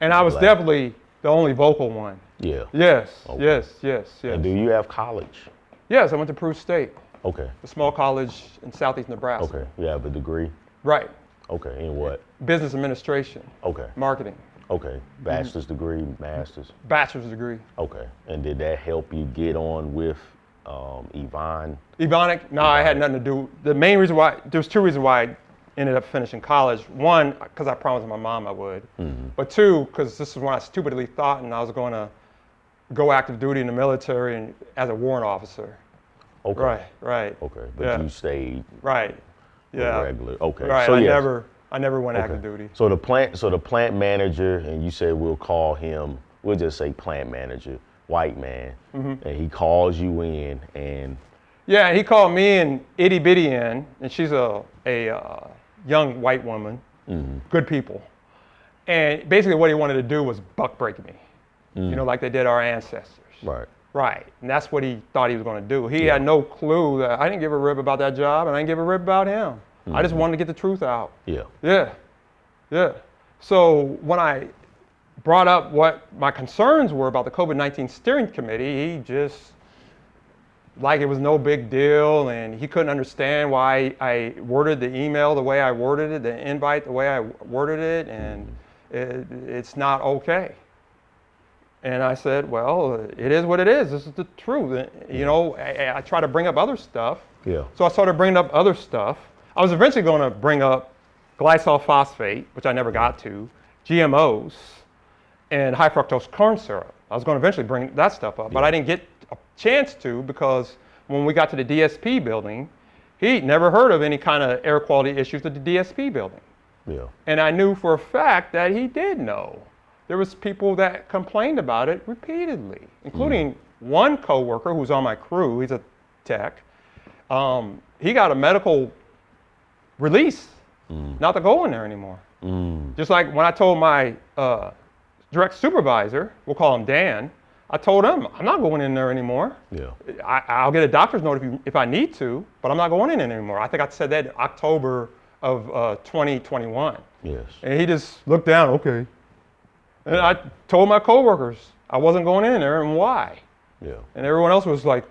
And I was definitely the only vocal one.
Yeah.
Yes,
Okay.
yes.
And do you have college?
Yes, I went to Peru State,
Okay.
a small college in southeast Nebraska.
Okay. You have a degree?
Right.
Okay. In what?
Business administration,
Okay.
marketing,
Okay. Bachelor's degree, master's.
bachelor's degree.
Okay. And did that help you get on with Yvonne?
Ebonic? No, I had nothing to do. The main reason why, there's 2 reasons why I ended up finishing college. One, because I promised my mom I would. But 2, because this is when I stupidly thought and I was going to go active duty in the military and as a warrant officer.
Okay.
Right.
Okay. But you stayed
Right. Yeah.
regular. Okay.
Right.
So
I never went active duty.
So the plant manager, and you said we'll call him, we'll just say plant manager, white man, and he calls you in, and
Yeah, he called me and itty bitty in, and she's a young white woman, good people. And basically what he wanted to do was buck break me, you know, like they did our ancestors.
right.
Right, and that's what he thought he was going to do. He had no clue that I didn't give a rip about that job, and I didn't give a rip about him. I just wanted to get the truth out.
Yeah.
Yeah. So when I brought up what my concerns were about the COVID-19 steering committee, he just, like it was no big deal, and he couldn't understand why I worded the email the way I worded it, the invite the way I worded it, and it's not okay. And I said, well, it is what it is. This is the truth. You know, I try to bring up other stuff.
Yeah.
So I started bringing up other stuff. I was eventually going to bring up glycol phosphate, which I never got to, GMOs, and high fructose corn syrup. I was going to eventually bring that stuff up, but I didn't get a chance to because when we got to the DSP building, he'd never heard of any kind of air quality issues at the DSP building.
Yeah.
And I knew for a fact that he did know. There was people that complained about it repeatedly, including one coworker who's on my crew. He's a tech. He got a medical release not to go in there anymore. Just like when I told my direct supervisor, we'll call him Dan, I told him, I'm not going in there anymore.
Yeah.
I'll get a doctor's note if I need to, but I'm not going in anymore. I think I said that in October of 2021.
Yes.
And he just looked down, okay. And I told my coworkers I wasn't going in there and why.
Yeah.
And everyone else was like,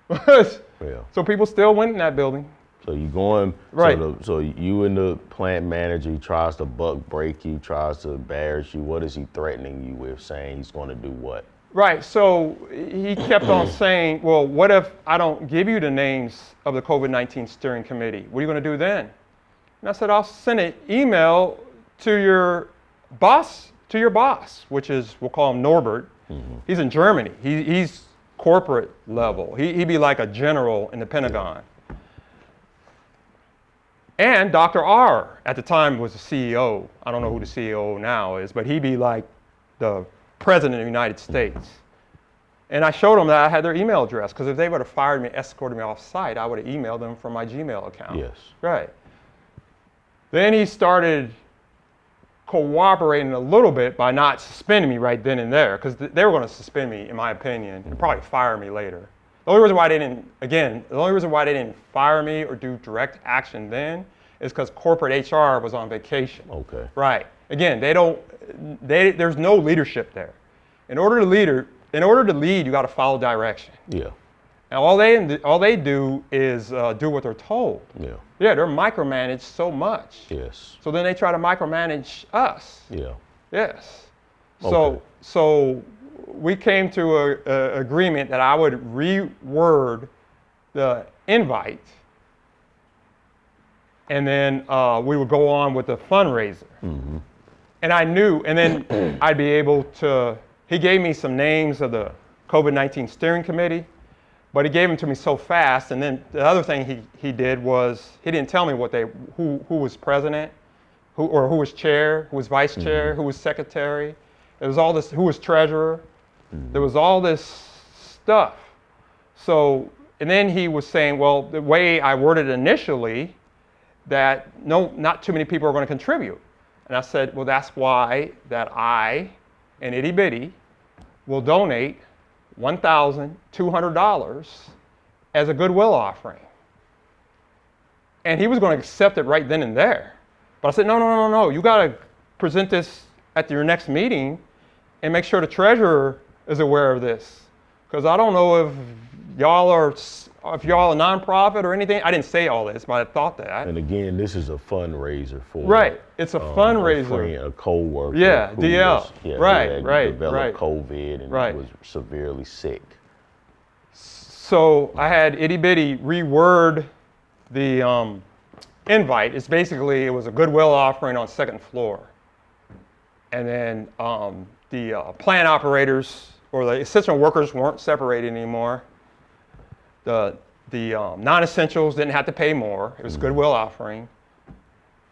Yeah.
So people still went in that building.
So you going,
Right.
So you and the plant manager, he tries to buck break you, tries to embarrass you. What is he threatening you with, saying he's going to do what?
Right, so he kept on saying, well, what if I don't give you the names of the COVID-19 steering committee? What are you going to do then? And I said, I'll send an email to your boss, which is, we'll call him Norbert. He's in Germany. He's corporate level. He'd be like a general in the Pentagon. And Dr. R at the time was the CEO. I don't know who the CEO now is, but he'd be like the president of the United States. And I showed them that I had their email address, because if they would have fired me, escorted me off site, I would have emailed them from my Gmail account.
Yes.
Right. Then he started cooperating a little bit by not suspending me right then and there, because they were going to suspend me, in my opinion, and probably fire me later. The only reason why they didn't fire me or do direct action then is because corporate HR was on vacation.
Okay.
Right. Again, there's no leadership there. In order to lead, you got to follow direction.
Yeah.
And all they do is do what they're told.
Yeah.
Yeah, they're micromanaged so much.
Yes.
So then they try to micromanage us.
Yeah.
Yes.
Okay.
So we came to a agreement that I would reword the invite, and then we would go on with the fundraiser. And I knew, and then I'd be able to, he gave me some names of the COVID-19 steering committee, but he gave them to me so fast. And then the other thing he did was, he didn't tell me who was president, who was chair, who was vice chair, who was secretary. There was all this, who was treasurer. There was all this stuff. So, and then he was saying, well, the way I worded it initially, that not too many people are going to contribute. And I said, well, that's why that I and Itty Bitty will donate $1,200 as a goodwill offering. And he was going to accept it right then and there. But I said, no, you got to present this at your next meeting and make sure the treasurer is aware of this. Because I don't know if y'all are a nonprofit or anything. I didn't say all this, but I thought that.
And again, this is a fundraiser for
Right, it's a fundraiser.
A friend, a co-worker.
Yeah,
who
DL.
Was,
Right.
Developed COVID and was severely sick.
So I had Itty Bitty reword the invite. It was a goodwill offering on second floor. And then the plant operators or the assistant workers weren't separated anymore. The non-essentials didn't have to pay more. It was a goodwill offering.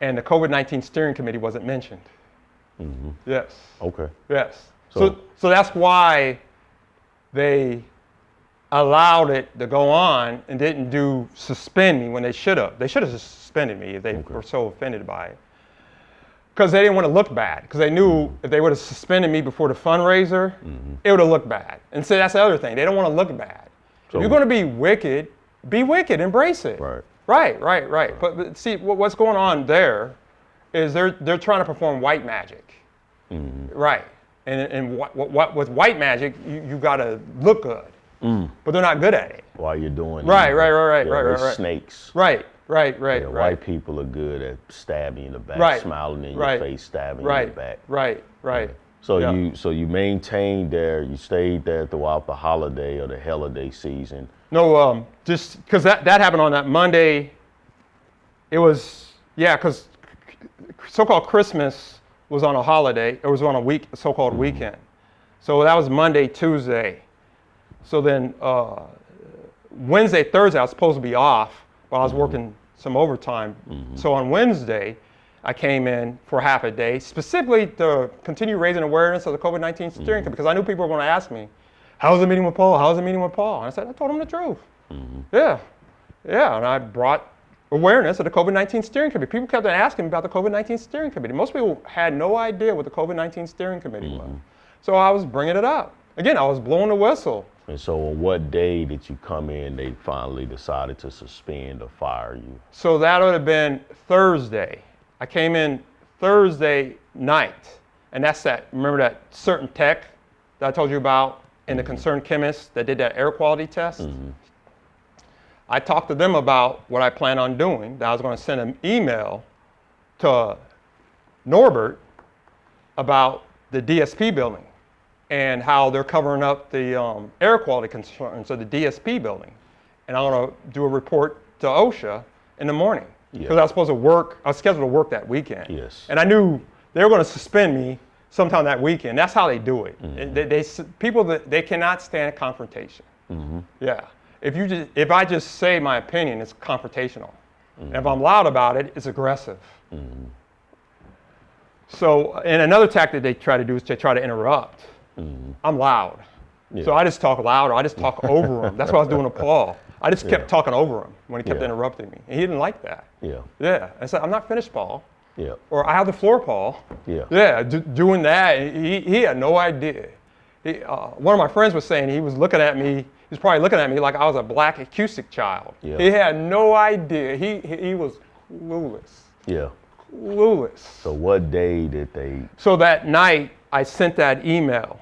And the COVID-19 steering committee wasn't mentioned. Yes.
Okay.
Yes. So that's why they allowed it to go on and didn't suspend me when they should have. They should have suspended me if they were so offended by it. Because they didn't want to look bad. Because they knew if they would have suspended me before the fundraiser, it would have looked bad. And so that's the other thing. They don't want to look bad. So if you're going to be wicked, embrace it. Right. But see, what's going on there is they're trying to perform white magic. Right. And with white magic, you got to look good. But they're not good at it.
While you're doing
Right.
snakes.
Right.
White people are good at stabbing you in the back, smiling in your face, stabbing you in the back.
Right.
So you maintained there, you stayed there throughout the holiday or the holiday season.
No, just because that happened on that Monday. It was, because so-called Christmas was on a holiday. It was on a so-called weekend. So that was Monday, Tuesday. So then Wednesday, Thursday, I was supposed to be off, but I was working some overtime. So on Wednesday, I came in for half a day, specifically to continue raising awareness of the COVID-19 steering committee, because I knew people were going to ask me, how's the meeting with Paul? How's the meeting with Paul? And I said, I told him the truth. Yeah, and I brought awareness of the COVID-19 steering committee. People kept on asking me about the COVID-19 steering committee. Most people had no idea what the COVID-19 steering committee was. So I was bringing it up. Again, I was blowing the whistle.
And so on what day did you come in, they finally decided to suspend or fire you?
So that would have been Thursday. I came in Thursday night, and that's remember that certain tech that I told you about and the concerned chemist that did that air quality test? I talked to them about what I plan on doing, that I was going to send an email to Norbert about the DSP building and how they're covering up the air quality concerns of the DSP building. And I'm going to do a report to OSHA in the morning. Because I was supposed to work, I was scheduled to work that weekend.
Yes.
And I knew they were going to suspend me sometime that weekend. That's how they do it. People, they cannot stand confrontation. Yeah. If I just say my opinion, it's confrontational. And if I'm loud about it, it's aggressive. So, and another tactic they try to do is to try to interrupt. I'm loud. So I just talk louder. I just talk over him. That's what I was doing to Paul. I just kept talking over him when he kept interrupting me. And he didn't like that. Yeah. I said, I'm not finished, Paul. Or I have the floor, Paul. Doing that, he had no idea. One of my friends was saying he was looking at me. He was probably looking at me like I was a black acoustic child. He had no idea. He was clueless. Clueless.
So what day did they?
So that night, I sent that email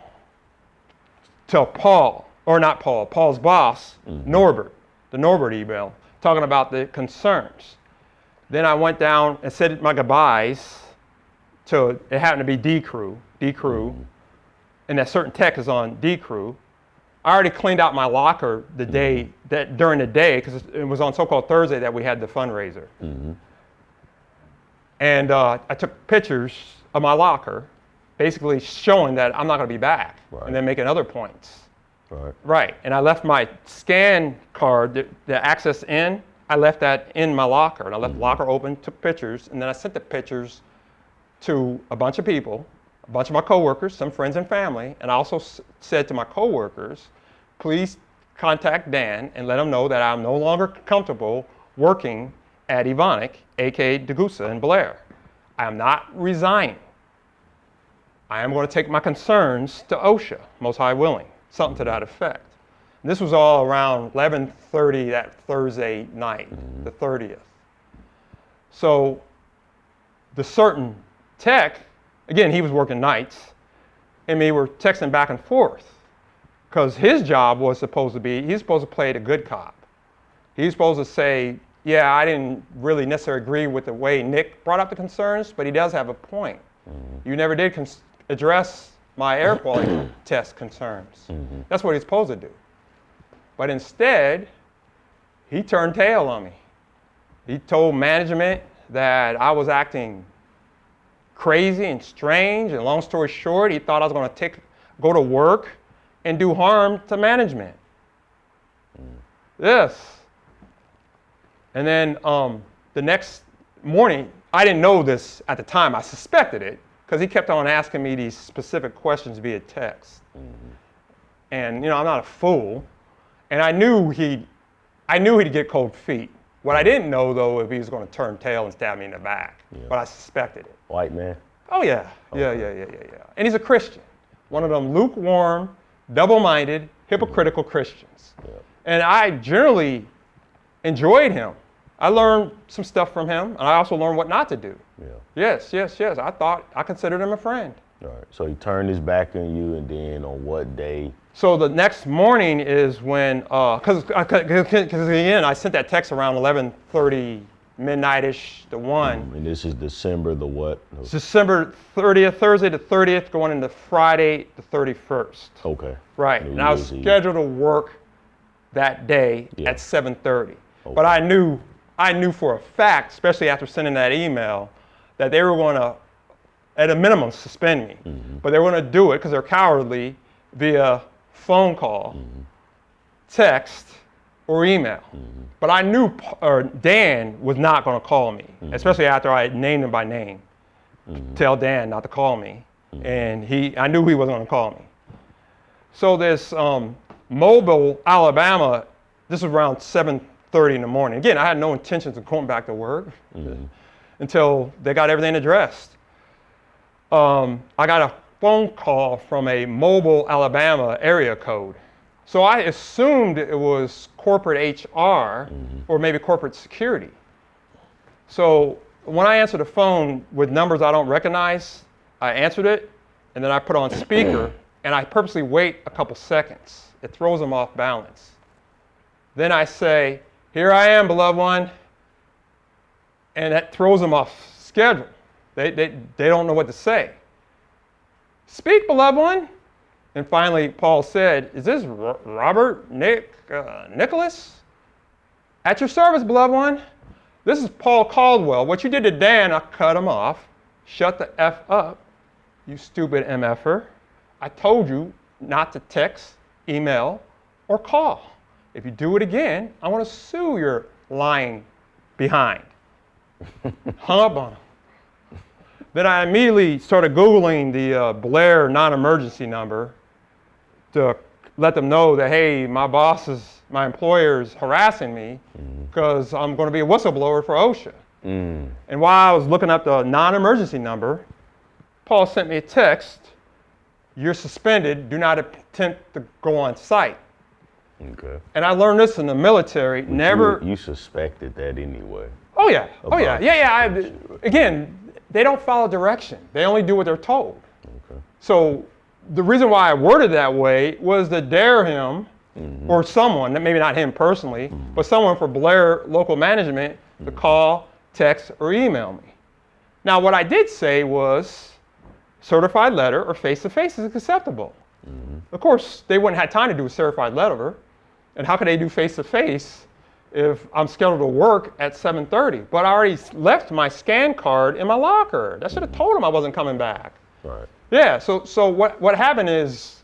to Paul, or not Paul, Paul's boss, Norbert, the Norbert email, talking about the concerns. Then I went down and said my goodbyes to, it happened to be D crew, and that certain tech is on D crew. I already cleaned out my locker the day, during the day, because it was on so-called Thursday that we had the fundraiser. And I took pictures of my locker, basically showing that I'm not going to be back, and then making other points. And I left my scan card, the access in, I left that in my locker, and I left the locker open, took pictures, and then I sent the pictures to a bunch of people, a bunch of my coworkers, some friends and family, and I also said to my coworkers, please contact Dan and let him know that I'm no longer comfortable working at Evonik, aka Degussa in Blair. I am not resigning. I am going to take my concerns to OSHA, most high willing, something to that effect. And this was all around 11:30 that Thursday night, the 30th. So the certain tech, again, he was working nights, and we were texting back and forth because his job was supposed to be, he's supposed to play the good cop. He's supposed to say, yeah, I didn't really necessarily agree with the way Nick brought up the concerns, but he does have a point. You never did address my air quality test concerns. That's what he's supposed to do. But instead, he turned tail on me. He told management that I was acting crazy and strange, and long story short, he thought I was going to go to work and do harm to management. Yes. And then the next morning, I didn't know this at the time. I suspected it because he kept on asking me these specific questions via text. And I'm not a fool, and I knew he'd get cold feet. What I didn't know though, if he was going to turn tail and stab me in the back, but I suspected it.
White man?
Oh yeah, yeah. And he's a Christian, one of them lukewarm, double-minded, hypocritical Christians. And I generally enjoyed him. I learned some stuff from him, and I also learned what not to do. Yes. I considered him a friend.
All right. So he turned his back on you, and then on what day?
So the next morning is when, because again, I sent that text around 11:30, midnight-ish to 1.
And this is December the what?
It's December 30th, Thursday the 30th, going into Friday the 31st.
Okay.
Right. And I was scheduled to work that day at 7:30. But I knew for a fact, especially after sending that email, that they were going to, at a minimum, suspend me. But they were going to do it because they're cowardly via phone call, text, or email. But I knew Dan was not going to call me, especially after I had named him by name. Tell Dan not to call me. And I knew he wasn't going to call me. So this Mobile, Alabama, this was around 7:30 in the morning. Again, I had no intentions of going back to work until they got everything addressed. I got a phone call from a Mobile, Alabama area code. So I assumed it was corporate HR or maybe corporate security. So when I answered the phone with numbers I don't recognize, I answered it, and then I put on speaker, and I purposely wait a couple seconds. It throws them off balance. Then I say, "Here I am, beloved one," and that throws them off schedule. They don't know what to say. "Speak, beloved one." And finally, Paul said, "Is this Robert, Nicholas? At your service, beloved one. This is Paul Caldwell. What you did to Dan," I cut him off. "Shut the F up, you stupid MFer. I told you not to text, email, or call. If you do it again, I want to sue your lying behind." Hung up on him. Then I immediately started Googling the Blair non-emergency number to let them know that, hey, my employer is harassing me because I'm going to be a whistleblower for OSHA. And while I was looking up the non-emergency number, Paul sent me a text, "You're suspended, do not attempt to go on site."
Okay.
And I learned this in the military, never...
You suspected that anyway.
Oh yeah, again, they don't follow direction. They only do what they're told.
Okay.
So the reason why I worded that way was to dare him, or someone, maybe not him personally, but someone for Blair local management to call, text, or email me. Now what I did say was, certified letter or face-to-face is acceptable. Of course, they wouldn't have time to do a certified letter, and how could they do face-to-face if I'm scheduled to work at 7:30? But I already left my scan card in my locker. I should have told them I wasn't coming back.
Right.
Yeah, so what happened is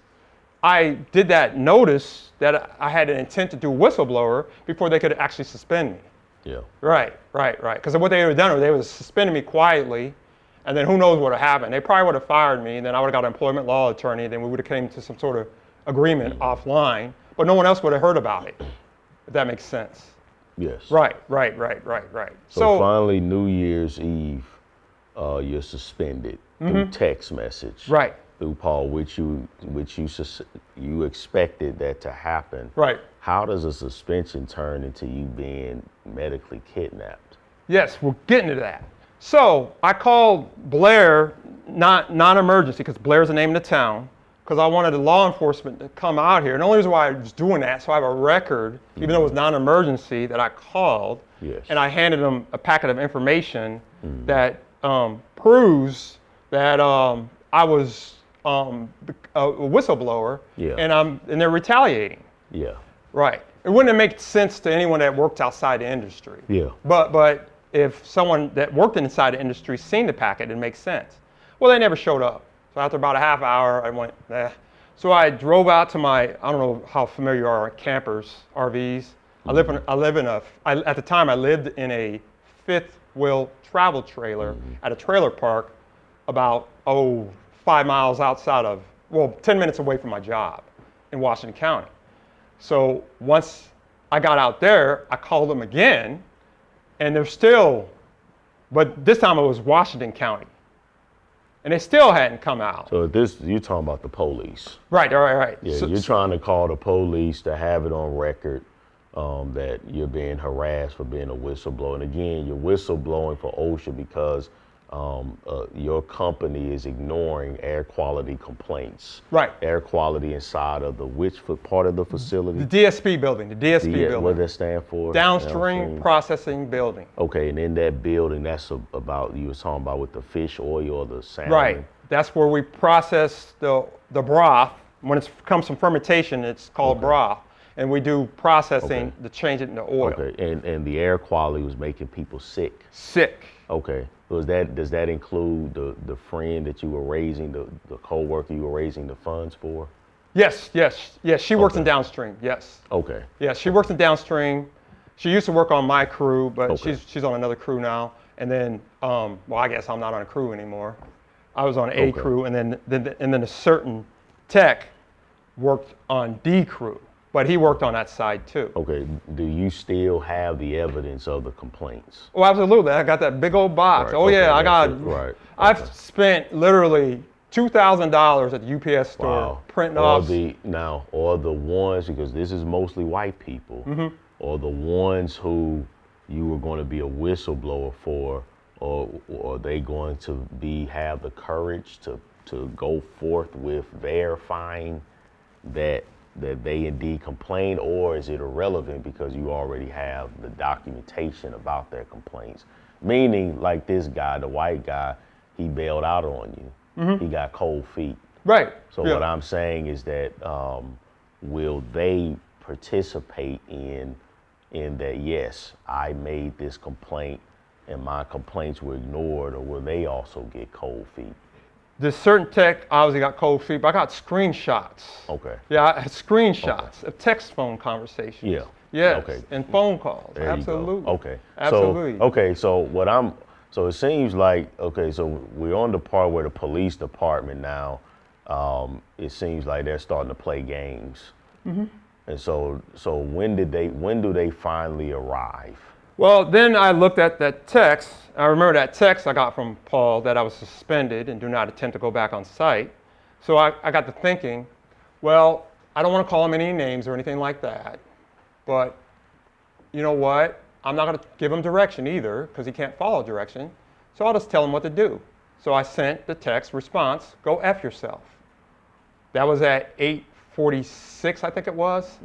I did that notice that I had an intent to do whistleblower before they could actually suspend me.
Yeah.
Right. Because what they would have done was they would have suspended me quietly, and then who knows what would have happened. They probably would have fired me, and then I would have got an employment law attorney, then we would have came to some sort of agreement offline, but no one else would have heard about it, if that makes sense.
Yes.
Right.
So finally, New Year's Eve, you're suspended through text message.
Right.
Through Paul, which you expected that to happen.
Right.
How does a suspension turn into you being medically kidnapped?
Yes, we'll get into that. So I called Blair, non-emergency, because Blair's the name of the town, because I wanted the law enforcement to come out here. And the only reason why I was doing that, so I have a record, even though it was non-emergency, that I called, and I handed them a packet of information that proves that I was a whistleblower, and they're retaliating.
Yeah.
Right. It wouldn't have made sense to anyone that worked outside the industry.
Yeah.
But if someone that worked inside the industry seen the packet, it makes sense. Well, they never showed up. So after about a half hour, I went, eh. So I drove out to my, I don't know how familiar you are with campers, RVs. At the time I lived in a fifth wheel travel trailer at a trailer park about, 5 miles outside of, 10 minutes away from my job in Washington County. So once I got out there, I called them again, and they're still, but this time it was Washington County, and they still hadn't come out.
So you're talking about the police.
Right.
Yeah,
So,
you're trying to call the police to have it on record that you're being harassed for being a whistleblower. And again, you're whistleblowing for OSHA because your company is ignoring air quality complaints.
Right.
Air quality inside of which part of the facility?
The DSP building, building.
What does that stand for?
Downstream Processing Building.
Okay, and in that building, that's about, you were talking about with the fish oil or the salmon.
Right. That's where we process the broth. When it comes from fermentation, it's called broth. and we do processing to change it into oil.
Okay, and the air quality was making people sick.
Sick.
Okay, so does that include the friend that you were raising, the co-worker you were raising the funds for?
Yes. She works in downstream. Yes.
Okay.
Yeah, she works in downstream. She used to work on my crew, but she's on another crew now. And then, well, I guess I'm not on a crew anymore. I was on A crew, and then a certain tech worked on D crew, but he worked on that side too.
Okay. Do you still have the evidence of the complaints?
Oh, absolutely. I got that big old box.
Right,
Oh yeah, I got.
Right.
I've spent literally $2,000 at the UPS store printing off.
Or the ones, because this is mostly white people, or the ones who you were going to be a whistleblower for, or are they going to have the courage to go forth with verifying that they indeed complained, or is it irrelevant because you already have the documentation about their complaints? Meaning, like this guy, the white guy, he bailed out on you. He got cold feet.
Right.
So what I'm saying is that will they participate in that? Yes, I made this complaint and my complaints were ignored, or will they also get cold feet?
This certain tech obviously got cold feet, but I got screenshots.
Okay.
Yeah, I had screenshots of text phone conversations.
Yeah.
Yes.
Okay.
And phone calls.
There
Absolutely.
You go. Okay.
Absolutely.
So it seems like, so we're on the part where the police department now, it seems like they're starting to play games. And so when do they finally arrive?
Well, then I looked at that text. I remember that text I got from Paul that I was suspended and do not attempt to go back on site. So I got to thinking, well, I don't want to call him any names or anything like that, but you know what? I'm not going to give him direction either because he can't follow direction. So I'll just tell him what to do. So I sent the text response, go F yourself. That was at 8:46, I think it was.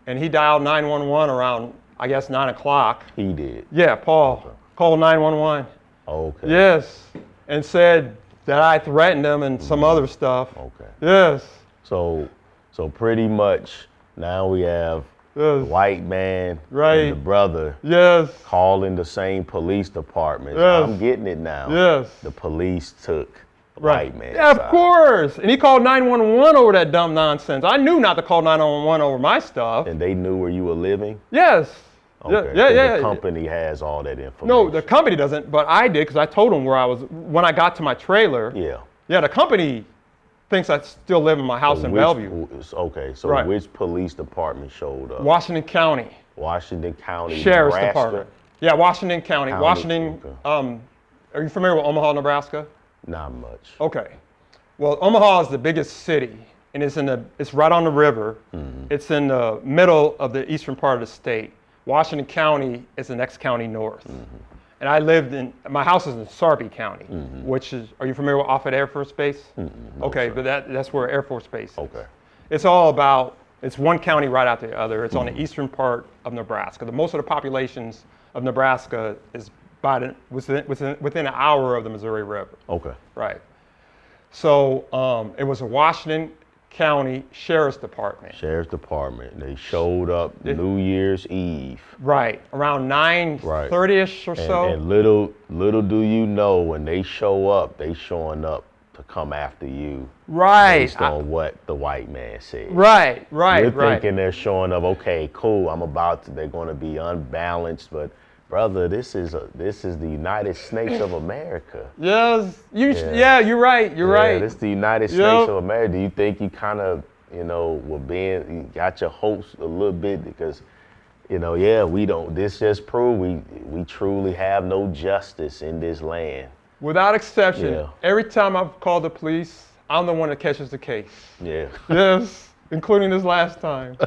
And he dialed 911 around, I guess, 9 o'clock.
He did?
Yeah, Paul called 911.
Okay.
Yes, and said that I threatened him and some other stuff.
Okay.
Yes.
So pretty much now we have the white man and the brother calling the same police department. I'm getting it now.
Yes.
The police took the white man.
Yeah, of course. And he called 911 over that dumb nonsense. I knew not to call 911 over my stuff.
And they knew where you were living?
Yes.
Okay.
Yeah.
The company has all that information.
No, the company doesn't, but I did because I told them where I was when I got to my trailer.
Yeah.
Yeah, the company thinks I still live in my house in Bellevue.
Okay, so which police department showed up?
Washington County.
Washington County,
Sheriff's
Nebraska?
Department. Yeah, Washington County. Washington.
Okay.
Are you familiar with Omaha, Nebraska?
Not much.
Okay. Well, Omaha is the biggest city, and it's right on the river. It's in the middle of the eastern part of the state. Washington County is the next county north. And I lived my house is in Sarpy County, which is, are you familiar with Offutt Air Force Base?
No,
okay,
sir.
but that's where Air Force Base is.
Okay.
It's all about, it's one county right after the other. It's on the eastern part of Nebraska. Most of the populations of Nebraska is within an hour of the Missouri River.
Okay.
Right. So it was a Washington County Sheriff's Department.
Sheriff's Department. They showed up New Year's Eve.
Right. Around 9:30ish or so.
And little do you know, when they show up, they showing up to come after you.
Right.
Based on what the white man said.
Right.
You're thinking they're showing up, okay, cool, they're going to be unbalanced, but brother, this is the United States of America.
Yes. You're right. You're right.
This is the United States of America. Do you think you kind of, you got your hopes a little bit because, we don't, this just proved we truly have no justice in this land.
Without exception.
Yeah.
Every time I've called the police, I'm the one that catches the case.
Yeah.
Yes. Including this last time.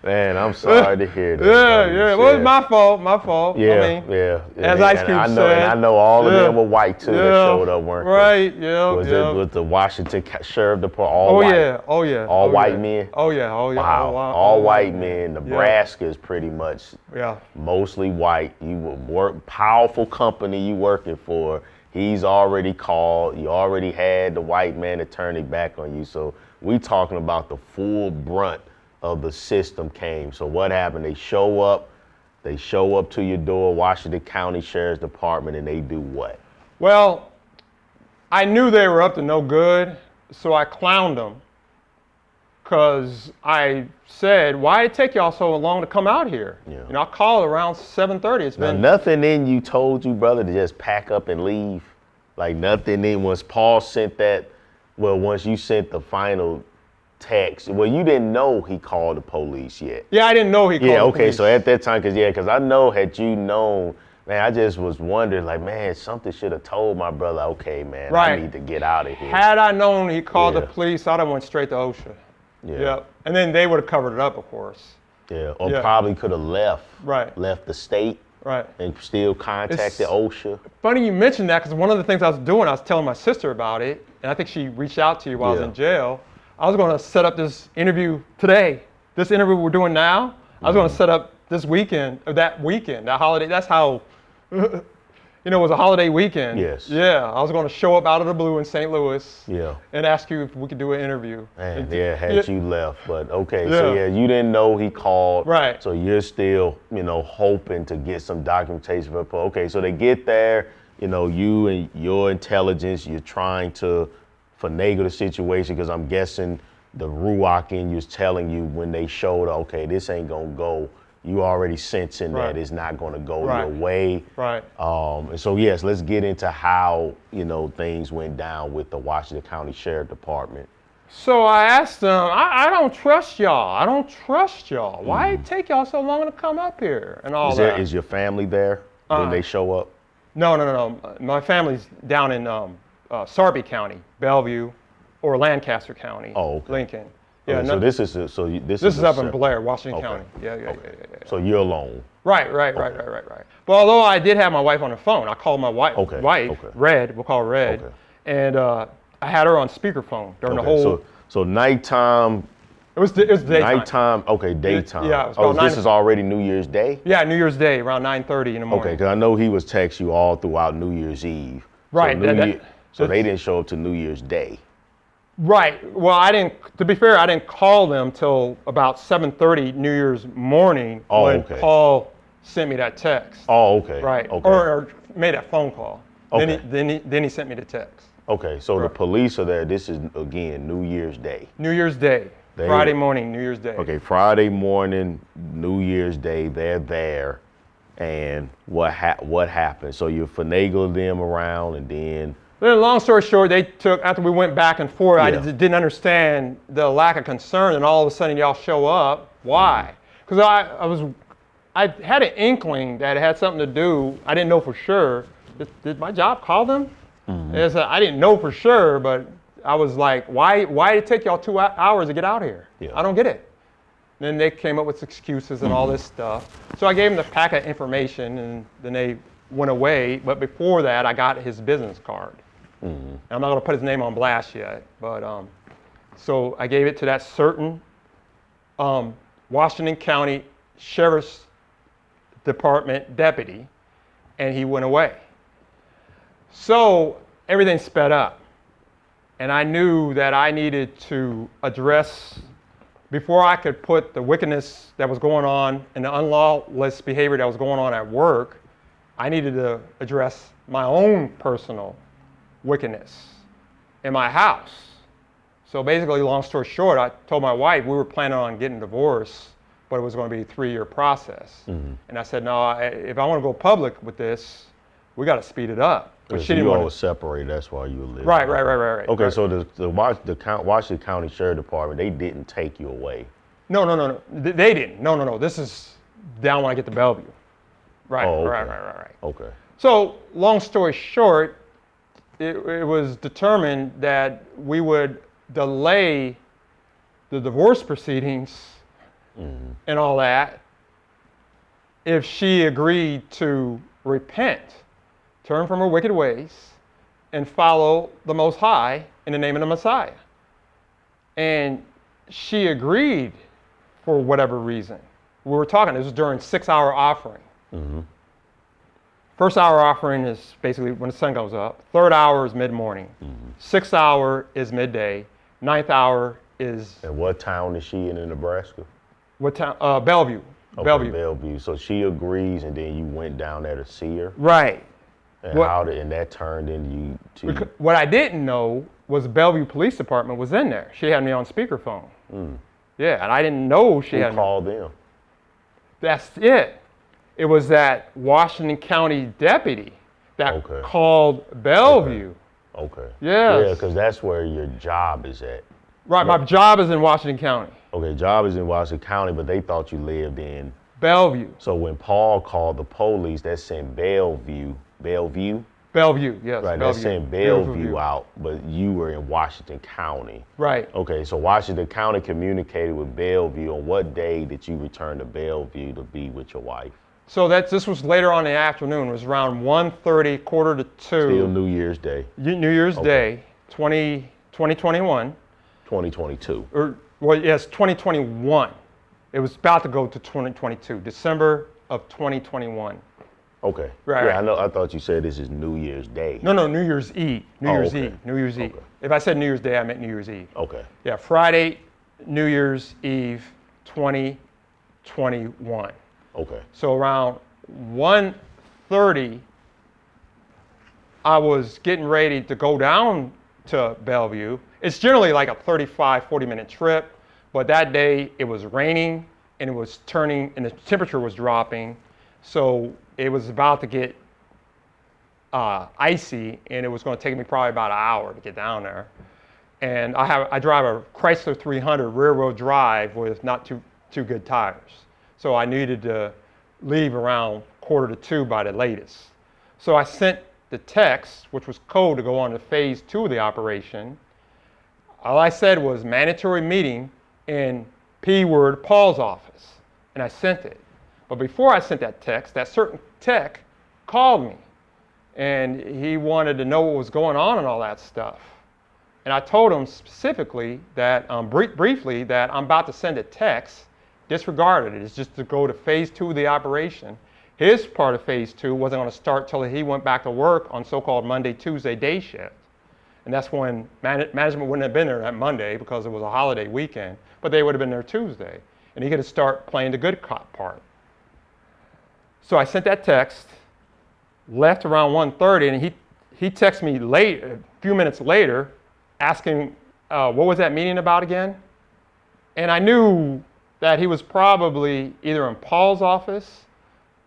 Man, I'm sorry to hear that.
Yeah. Well, it's my fault.
Yeah.
As Ice Cube said.
And I know all of them were white too that showed up, weren't they?
Right, yeah.
Was it with the Washington Sheriff Department, all white?
Oh, yeah.
All white men?
Oh, yeah.
Wow. All white men. Nebraska is pretty much mostly white. You work, powerful company you working for. He's already called. You already had the white man to turn it back on you. So we talking about the full brunt of the system came. So what happened? They show up to your door, Washington County Sheriff's Department, and they do what?
Well, I knew they were up to no good, so I clowned them. Because I said, why did it take y'all so long to come out here?
Yeah.
You know, I called around 7:30. It's
Now,
been
nothing in you told you, brother, to just pack up and leave? Like nothing in, once Paul sent that, well, once you sent the final text, well, you didn't know he called the police yet.
Yeah, I didn't know he called
Yeah,
the
okay,
police.
so at that time, because I know had you known, man, I just was wondering, like, man, something should have told my brother, okay, man,
Right.
I need to get out of here.
Had I known he called the
Yeah.
police, I'd have went straight to OSHA.
Yeah.
Yep. And then they would have covered it up, of course.
Yeah, or
Yeah.
probably could have left the state
Right.
and still contacted OSHA.
Funny you mentioned that, because one of the things I was doing, I was telling my sister about it, and I think she reached out to you while I was
Yeah.
in jail. I was going to set up this interview today. This interview we're doing now, I was going to set up this weekend, or that weekend, that holiday. That's how, it was a holiday weekend.
Yes.
Yeah, I was going to show up out of the blue in St. Louis
Yeah.
and ask you if we could do an interview.
Man, yeah, had
Yeah.
you left, but okay, so
Yeah.
yeah, you didn't know he called.
Right.
So you're still, hoping to get some documentation. Okay, so they get there, you and your intelligence, you're trying to finagle the situation, because I'm guessing the Ruach in you is telling you when they showed, okay, this ain't gonna go. You already sensing
Right.
that it's not gonna go
Right.
your way.
Right.
And so yes, let's get into how, things went down with the Washington County Sheriff Department.
So I asked them, I don't trust y'all. I don't trust y'all. Why it take y'all so long to come up here and all that?
Is your family there when they show up?
No. My family's down in Sarpy County, Bellevue, or Lancaster County,
Oh, okay.
Lincoln.
Yeah,
Yeah,
so
no,
this is
this is up in Blair, Washington
Okay.
County. Yeah.
So you're alone.
Right. Well, although I did have my wife on the phone, I called my wife,
Okay,
wife,
okay.
Red, we'll call her Red,
Okay.
and I had her on speakerphone during the
Okay,
whole.
so nighttime.
It was daytime.
Nighttime. Okay, daytime.
yeah, it was
Oh,
about
this
9
is already New Year's Day.
Yeah, New Year's Day around 9:30 in the morning.
Okay, because I know he was text you all throughout New Year's Eve.
Right,
So they didn't show up to New Year's Day.
Right. Well, I didn't. To be fair, I didn't call them till about 7:30 New Year's morning
Oh,
when
okay.
Paul sent me that text.
Oh, okay.
Right.
Okay.
Or made that phone call.
Okay.
Then he sent me the text.
Okay. So the
Right.
police are there. This is again New Year's Day.
New Year's Day. Friday morning, New Year's Day.
Okay. Friday morning, New Year's Day. They're there, and what happened? So you finagled them around, and then.
Then, long story short, they took, after we went back and forth, I
Yeah.
didn't understand the lack of concern, and all of a sudden y'all show up. Why? Because I had an inkling that it had something to do. I didn't know for sure. Did my job call them? I didn't know for sure, but I was like, why did it take y'all 2 hours to get out here?
Yeah.
I don't get it. Then they came up with excuses and all this stuff. So I gave them the packet of information, and then they went away. But before that, I got his business card. And I'm not going to put his name on blast yet, but so I gave it to that certain Washington County Sheriff's Department deputy, and he went away. So everything sped up, and I knew that I needed to address, before I could put the wickedness that was going on and the unlawless behavior that was going on at work, I needed to address my own personal wickedness in my house. So basically, long story short, I told my wife we were planning on getting divorced, but it was going to be a 3-year process. And I said, no, if I want to go public with this, we got to speed it up. But she didn't
You all
want
were
to.
separated. That's why you were living.
Right.
Okay,
Right.
so the Washington County Sheriff Department, they didn't take you away.
No. They didn't. No. This is down when I get to Bellevue. Right.
Oh, okay.
Right.
Okay.
So long story short, it was determined that we would delay the divorce proceedings and all that if she agreed to repent, turn from her wicked ways, and follow the Most High in the name of the Messiah. And she agreed for whatever reason. We were talking, this was during 6-hour offering. First hour offering is basically when the sun goes up. Third hour is mid-morning. 6th hour is midday. 9th hour is
And what town is she in Nebraska?
what town? Bellevue.
Okay,
Bellevue.
Bellevue. So she agrees, and then you went down there to see her.
Right.
And and that turned into you to.
What I didn't know was Bellevue Police Department was in there. She had me on speakerphone. Yeah, and I didn't know she
Who
had me.
called them?
That's it. It was that Washington County deputy that called Bellevue.
Okay.
Yes.
Yeah, because that's where your job is at.
Right, my job is in Washington County.
Okay, job is in Washington County, but they thought you lived in
Bellevue.
So when Paul called the police, that's in Bellevue. Bellevue?
Bellevue, yes.
Right,
Bellevue.
that's in Bellevue out, but you were in Washington County.
Right.
Okay, so Washington County communicated with Bellevue. On what day did you return to Bellevue to be with your wife?
So this was later on in the afternoon. It was around 1:30, 1:45.
Still New Year's Day.
New Year's Day, 2021.
2022.
Yes, 2021. It was about to go to 2022, December of 2021.
Okay.
Right.
Yeah, I know. I thought you said this is New Year's Day.
No, New Year's Eve. New Year's Eve. New Year's Eve. If I said New Year's Day, I meant New Year's Eve.
Okay.
Yeah, Friday, New Year's Eve, 2021.
Okay.
So around 1:30, I was getting ready to go down to Bellevue. It's generally like a 35, 40-minute trip, but that day it was raining and it was turning and the temperature was dropping. So it was about to get icy, and it was going to take me probably about an hour to get down there. And I drive a Chrysler 300 rear-wheel drive with not too good tires. So I needed to leave around 1:45 by the latest. So I sent the text, which was code to go on to phase 2 of the operation. All I said was mandatory meeting in P-word Paul's office, and I sent it. But before I sent that text, that certain tech called me, and he wanted to know what was going on and all that stuff. And I told him specifically that, briefly, that I'm about to send a text, disregarded it. It's just to go to phase 2 of the operation. His part of phase 2 wasn't going to start till he went back to work on so-called Monday, Tuesday day shift. And that's when management wouldn't have been there that Monday because it was a holiday weekend, but they would have been there Tuesday. And he could have start playing the good cop part. So I sent that text, left around 1:30, and he texted me a few minutes later, asking, what was that meeting about again? And I knew that he was probably either in Paul's office,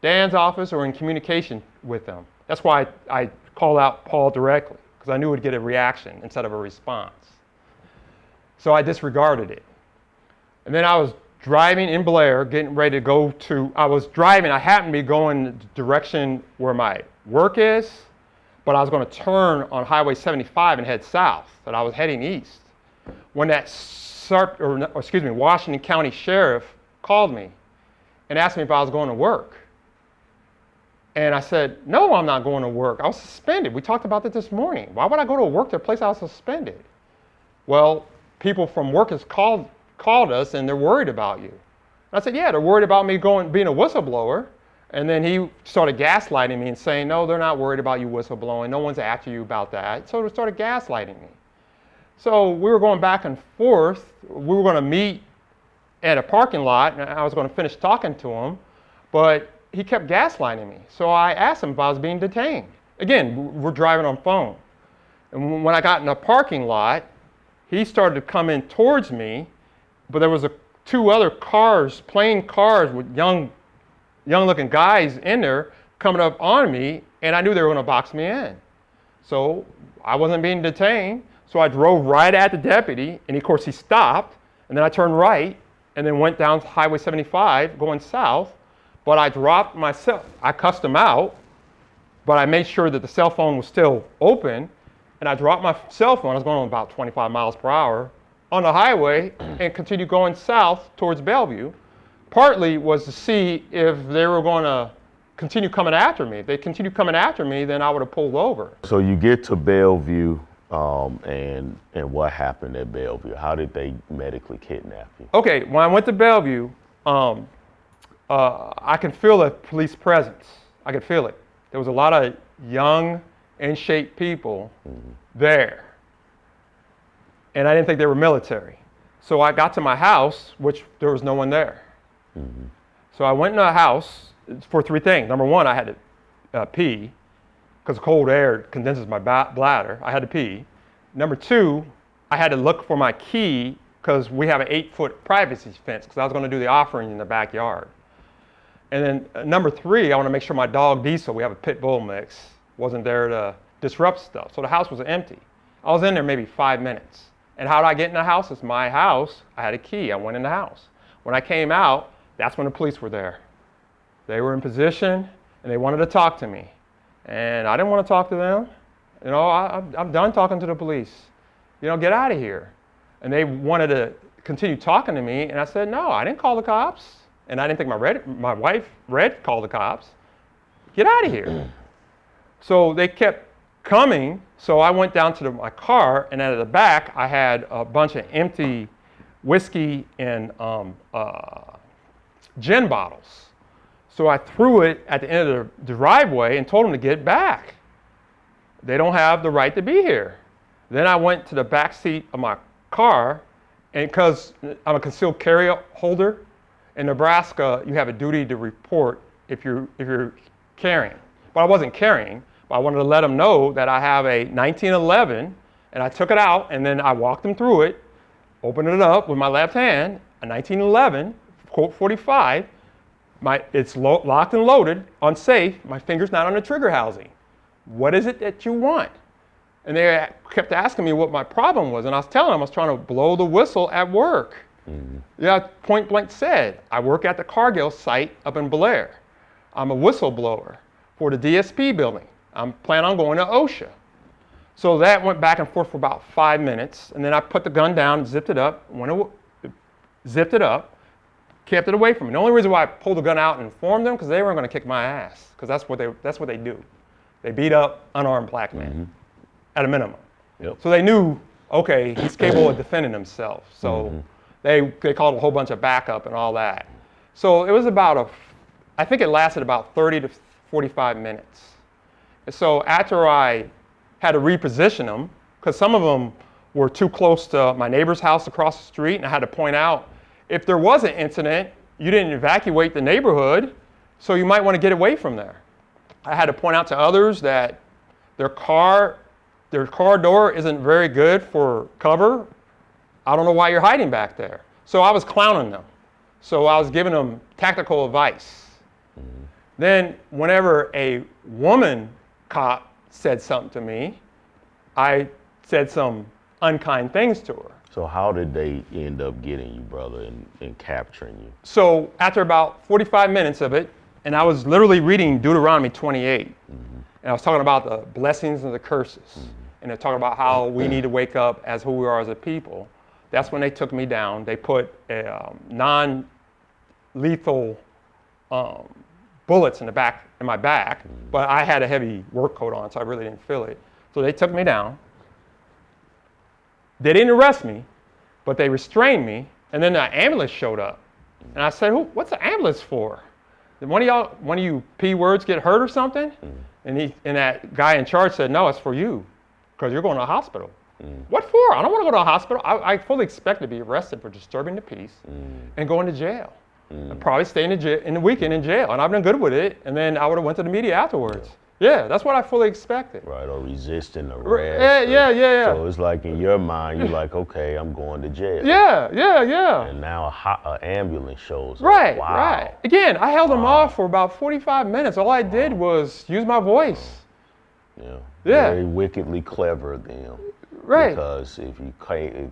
Dan's office, or in communication with them. That's why I called out Paul directly, because I knew it would get a reaction instead of a response. So I disregarded it. And then I was driving in Blair, getting ready to go to, I happened to be going the direction where my work is, but I was going to turn on Highway 75 and head south, and I was heading east. When that Washington County Sheriff called me and asked me if I was going to work. And I said, no, I'm not going to work. I was suspended. We talked about that this morning. Why would I go to work to a place I was suspended? Well, people from work has called us and they're worried about you. And I said, yeah, they're worried about me being a whistleblower. And then he started gaslighting me and saying, no, they're not worried about you whistleblowing. No one's after you about that. So he started gaslighting me. So we were going back and forth. We were going to meet at a parking lot, and I was going to finish talking to him, but he kept gaslighting me. So I asked him if I was being detained. Again, we're driving on phone. And when I got in a parking lot, he started to come in towards me, but there was two other cars, plain cars with young-looking guys in there coming up on me, and I knew they were going to box me in. So I wasn't being detained, so I drove right at the deputy, and of course he stopped, and then I turned right, and then went down Highway 75 going south, but I dropped myself. I cussed him out, but I made sure that the cell phone was still open, and I dropped my cell phone. I was going about 25 miles per hour on the highway and continued going south towards Bellevue. Partly was to see if they were going to continue coming after me. If they continued coming after me, then I would have pulled over.
So you get to Bellevue, and what happened at Bellevue? How did they medically kidnap you?
Okay, when I went to Bellevue, I could feel the police presence. I could feel it. There was a lot of young, in-shape people there. And I didn't think they were military. So I got to my house, which there was no one there. So I went in the house for three things. Number one, I had to pee, because cold air condenses my bladder. I had to pee. Number two, I had to look for my key, because we have an 8-foot privacy fence, because I was going to do the offering in the backyard. And then number three, I want to make sure my dog Diesel, we have a pit bull mix, wasn't there to disrupt stuff. So the house was empty. I was in there maybe 5 minutes. And how did I get in the house? It's my house. I had a key. I went in the house. When I came out, that's when the police were there. They were in position, and they wanted to talk to me. And I didn't want to talk to them. You know, I'm done talking to the police. You know, get out of here. And they wanted to continue talking to me, and I said, no, I didn't call the cops. And I didn't think my wife, Red, called the cops. Get out of here. So they kept coming, so I went down to my car, and at the back, I had a bunch of empty whiskey and gin bottles. So I threw it at the end of the driveway and told them to get back. They don't have the right to be here. Then I went to the back seat of my car, and because I'm a concealed carry holder, in Nebraska, you have a duty to report if you're carrying. But I wasn't carrying, but I wanted to let them know that I have a 1911, and I took it out, and then I walked them through it, opened it up with my left hand, a 1911, Colt 45. It's locked and loaded, unsafe. My finger's not on the trigger housing. What is it that you want? And they kept asking me what my problem was, and I was telling them I was trying to blow the whistle at work. Yeah, point blank said, I work at the Cargill site up in Blair. I'm a whistleblower for the DSP building. I'm planning on going to OSHA. So that went back and forth for about 5 minutes, and then I put the gun down, zipped it up, kept it away from me. The only reason why I pulled the gun out and informed them, because they weren't going to kick my ass, because that's what they do. They beat up unarmed black men, at a minimum.
Yep.
So they knew, okay, he's capable of defending himself. So they called a whole bunch of backup and all that. So it was I think it lasted about 30 to 45 minutes. And so after I had to reposition them, because some of them were too close to my neighbor's house across the street, and I had to point out, if there was an incident, you didn't evacuate the neighborhood, so you might want to get away from there. I had to point out to others that their car door isn't very good for cover. I don't know why you're hiding back there. So I was clowning them. So I was giving them tactical advice. Then whenever a woman cop said something to me, I said some unkind things to her.
So how did they end up getting you, brother, and capturing you?
So after about 45 minutes of it, and I was literally reading Deuteronomy 28, and I was talking about the blessings and the curses, and they're talking about how we need to wake up as who we are as a people. That's when they took me down. They put non-lethal bullets in my back, but I had a heavy work coat on, so I really didn't feel it. So they took me down. They didn't arrest me, but they restrained me, and then the ambulance showed up. And I said, what's the ambulance for? Did one of you P words get hurt or something? And that guy in charge said, no, it's for you, because you're going to a hospital. What for? I don't want to go to a hospital. I fully expect to be arrested for disturbing the peace and going to jail. I'd probably stay in the weekend in jail, and I've been good with it, and then I would have went to the media afterwards. Yeah, that's what I fully expected.
Right, or resisting arrest.
Yeah.
So it's like in your mind, you're like, okay, I'm going to jail.
Yeah.
And now an ambulance shows up.
Right,
Wow.
right. Again, I held them off for about 45 minutes. All I did was use my voice.
Yeah.
Yeah.
Very wickedly clever of them.
Right.
Because if you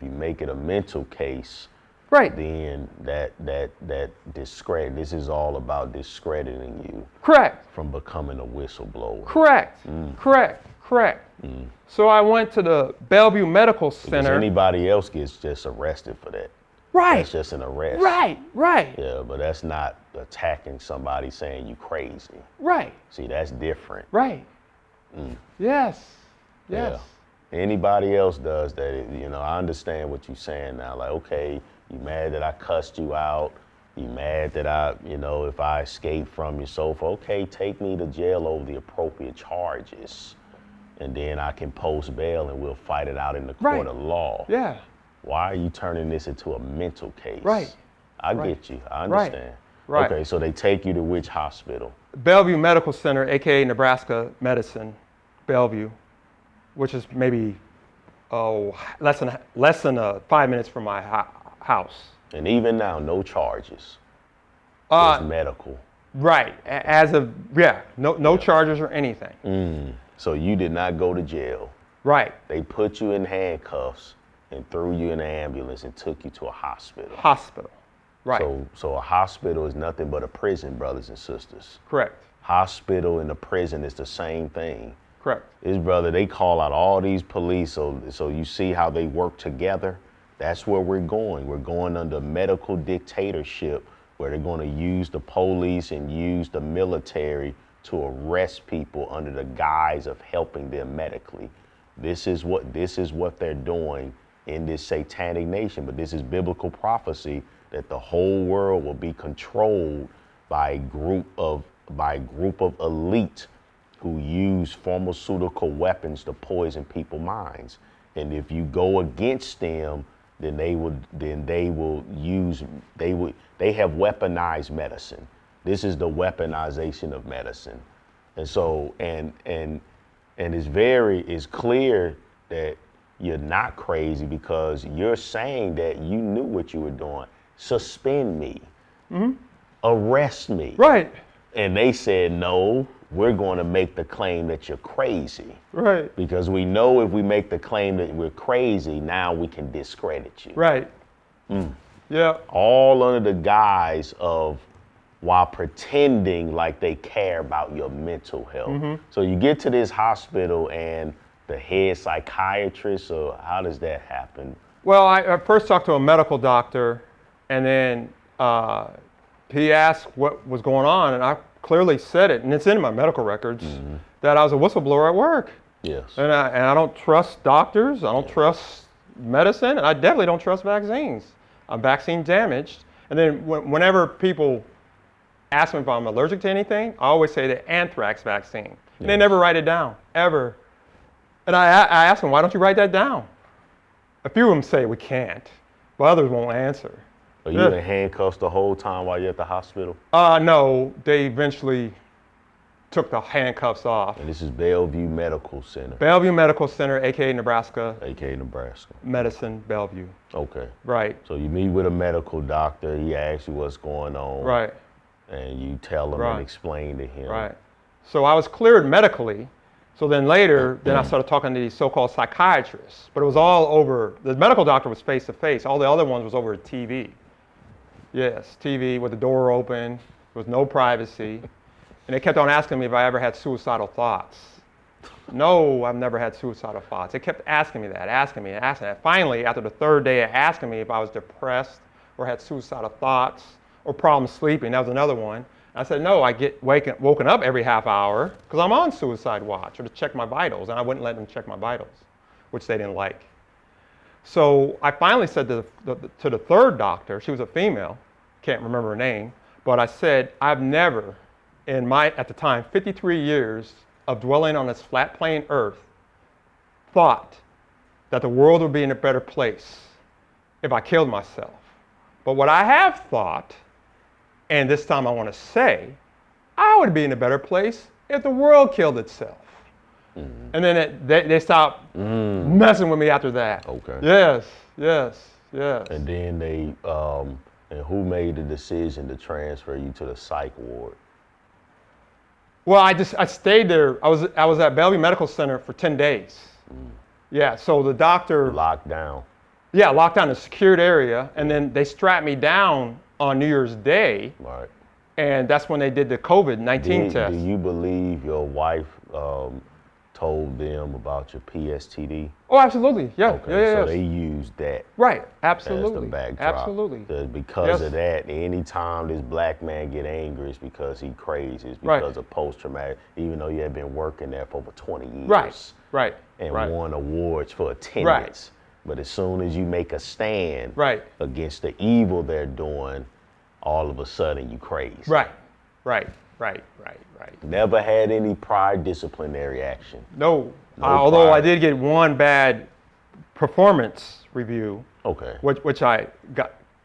make it a mental case,
right,
then that discredit. This is all about discrediting you.
Correct.
From becoming a whistleblower.
Correct. So I went to the Bellevue Medical
Because
Center.
anybody else gets just arrested for that.
Right.
That's just an arrest.
Right.
Yeah, but that's not attacking somebody saying you crazy.
Right.
See, that's different.
Right. Yes.
Yeah. Anybody else does that, I understand what you're saying now. Like, okay, you mad that I cussed you out. You mad that if I escape from you, so forth. Okay, take me to jail over the appropriate charges. And then I can post bail and we'll fight it out in the court of law.
Yeah.
Why are you turning this into a mental case?
Right.
I
Right.
get you. I
Right.
understand.
Right.
Okay, so they take you to which hospital?
Bellevue Medical Center, aka Nebraska Medicine, Bellevue, which is maybe less than 5 minutes from my house.
And even now, no charges.
Uh,
Just medical.
right. As of no charges or anything.
So you did not go to jail.
Right.
They put you in handcuffs and threw you in an ambulance and took you to a hospital.
Hospital. Right.
So a hospital is nothing but a prison, brothers and sisters.
Correct.
Hospital and a prison is the same thing.
Correct.
This brother, they call out all these police, so you see how they work together. That's where we're going. We're going under medical dictatorship, where they're going to use the police and use the military to arrest people under the guise of helping them medically. This is what they're doing in this satanic nation. But this is biblical prophecy that the whole world will be controlled by a group of elite who use pharmaceutical weapons to poison people's minds. And if you go against them, then they have weaponized medicine. This is the weaponization of medicine. And so it's clear that you're not crazy, because you're saying that you knew what you were doing. Suspend me. Arrest me.
Right.
And they said, no, we're going to make the claim that you're crazy.
Right.
Because we know if we make the claim that we're crazy, now we can discredit you.
Right. Yeah.
All under the guise of, while pretending like they care about your mental health. So you get to this hospital and the head psychiatrist, or how does that happen?
Well, I first talked to a medical doctor, and then he asked what was going on, and I clearly said it, and it's in my medical records, that I was a whistleblower at work.
Yes.
And I don't trust doctors, I don't trust medicine, and I definitely don't trust vaccines. I'm vaccine damaged. And then whenever people ask me if I'm allergic to anything, I always say the anthrax vaccine. And they never write it down, ever. And I ask them, why don't you write that down? A few of them say we can't, but others won't answer.
Are you in handcuffs the whole time while you're at the hospital?
No, they eventually took the handcuffs off.
And this is Bellevue Medical Center.
Bellevue Medical Center, aka Nebraska.
AKA Nebraska.
Medicine, Bellevue.
Okay.
Right.
So you meet with a medical doctor, he asks you what's going on.
Right.
And you tell him and explain to him.
Right. So I was cleared medically. So then later, I started talking to these so-called psychiatrists. But it was all over, the medical doctor was face-to-face. All the other ones was over TV. Yes, TV with the door open, with no privacy. And they kept on asking me if I ever had suicidal thoughts. No, I've never had suicidal thoughts. They kept asking me that. Finally, after the third day of asking me if I was depressed or had suicidal thoughts or problems sleeping, that was another one. I said, no, I get woken up every half hour because I'm on suicide watch, or to check my vitals, and I wouldn't let them check my vitals, which they didn't like. So I finally said to the third doctor, she was a female, can't remember her name, but I said, I've never, in my, at the time, 53 years of dwelling on this flat plane earth, thought that the world would be in a better place if I killed myself. But what I have thought, and this time I want to say, I would be in a better place if the world killed itself. And then they stopped messing with me after that.
Okay.
Yes.
And then and who made the decision to transfer you to the psych ward?
Well, I stayed there. I was at Bellevue Medical Center for 10 days. Yeah, so the doctor
Locked down.
Yeah, locked down in a secured area, and then they strapped me down on New Year's Day.
Right.
And that's when they did the COVID-19 test.
Do you believe your wife told them about your PSTD?
Oh, absolutely. Yeah.
Okay, so they used that.
Right. Absolutely.
As the backdrop.
Absolutely.
Because of that, anytime this black man get angry, it's because he crazy. It's because of post-traumatic, even though you have been working there for over 20 years.
Right.
And won awards for attendance.
Right.
But as soon as you make a stand
Right.
against the evil they're doing, all of a sudden you crazy.
Right.
Never had any prior disciplinary action.
No.
No
Although
prior.
I did get one bad performance review
Okay.
which I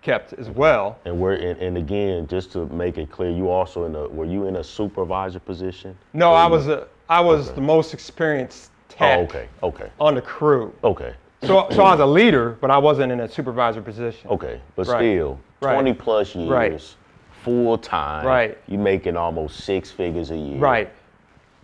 kept as well.
And again, just to make it clear, you also were you in a supervisor position?
No, I was
Okay.
the most experienced
Oh,
tech
okay.
on the crew.
Okay.
So I was a leader, but I wasn't in a supervisor position.
Okay. But
Right.
still,
Right.
20 plus years,
Right.
full time.
Right.
You making almost 6 figures a year.
Right.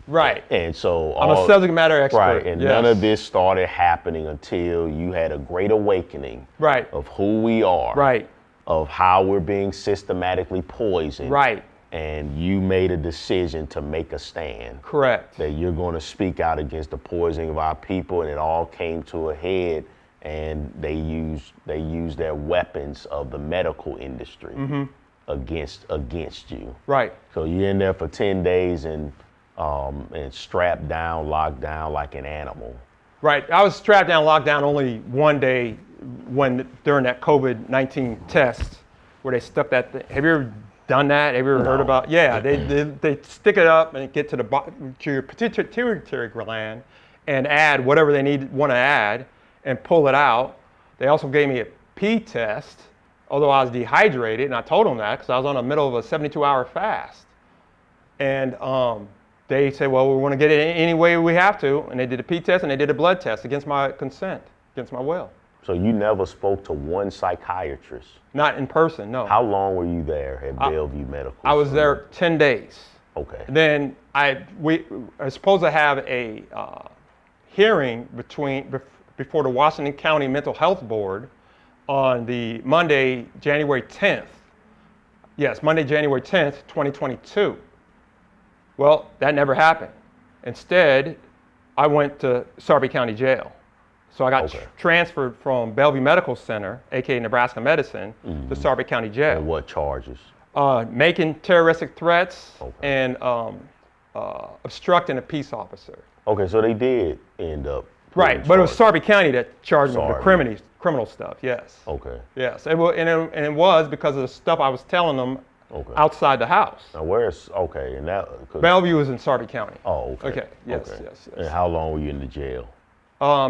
Right.
And so
I'm a subject matter expert.
Right. And
yes.
none of this started happening until you had a great awakening
Right.
of who we are.
Right.
Of how we're being systematically poisoned.
Right.
And you made a decision to make a stand.
Correct.
That you're going to speak out against the poisoning of our people, and it all came to a head. And they used their weapons of the medical industry against you.
Right.
So you're in there for 10 days and strapped down, locked down like an animal.
Right. I was strapped down, locked down only one day during that COVID-19 test where they stuck that thing. Have you ever done that? Have you ever heard about? Yeah, they stick it up and get to your pituitary gland and add whatever they want to add and pull it out. They also gave me a pee test, although I was dehydrated, and I told them that because I was on the middle of a 72-hour fast. And they said, well, we want to get it any way we have to, and they did a pee test and they did a blood test against my consent, against my will.
So you never spoke to one psychiatrist?
Not in person, no.
How long were you there at Bellevue Medical?
I was there 10 days.
Okay.
Then we are supposed to have a hearing before the Washington County Mental Health Board on the Monday, January 10th. Yes, Monday, January 10th, 2022. Well, that never happened. Instead, I went to Sarpy County Jail. So I got transferred from Bellevue Medical Center, aka Nebraska Medicine, to Sarpy County Jail.
And what charges?
Making terroristic threats and obstructing a peace officer.
Okay, so they did end up.
Right, but it was Sarpy County that charged me with the criminal stuff. Yes.
Okay.
Yes, and it was because of the stuff I was telling them outside the house.
Now where's and that?
Bellevue is in Sarpy County.
Oh, okay.
Okay. Yes.
And how long were you in the jail?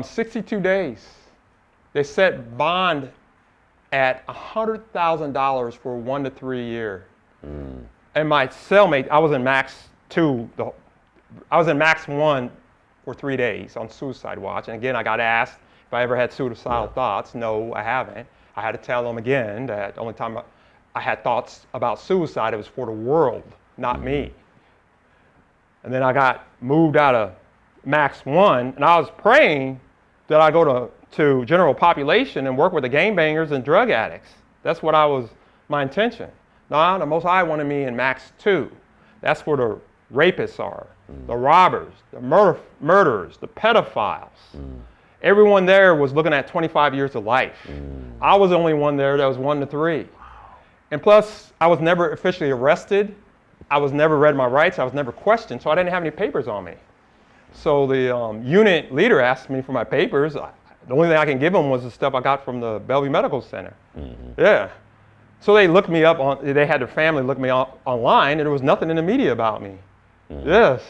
62 days. They set bond at $100,000 for 1 to 3 year. And my cellmate, I was in max 2. I was in max 1 for 3 days on suicide watch. And again, I got asked if I ever had suicidal thoughts. No, I haven't. I had to tell them again that the only time I had thoughts about suicide, it was for the world, not me. And then I got moved out of max 1, and I was praying that I go to general population and work with the gangbangers and drug addicts. That's what my intention. No, the Most High wanted me in max 2. That's where the rapists are, the robbers, the murderers, the pedophiles. Everyone there was looking at 25 years of life. I was the only one there that was 1 to 3. And plus, I was never officially arrested. I was never read my rights. I was never questioned, so I didn't have any papers on me. So the unit leader asked me for my papers. The only thing I can give him was the stuff I got from the Bellevue Medical Center. Yeah. So they looked me up they had their family look me up online, and there was nothing in the media about me. Yes.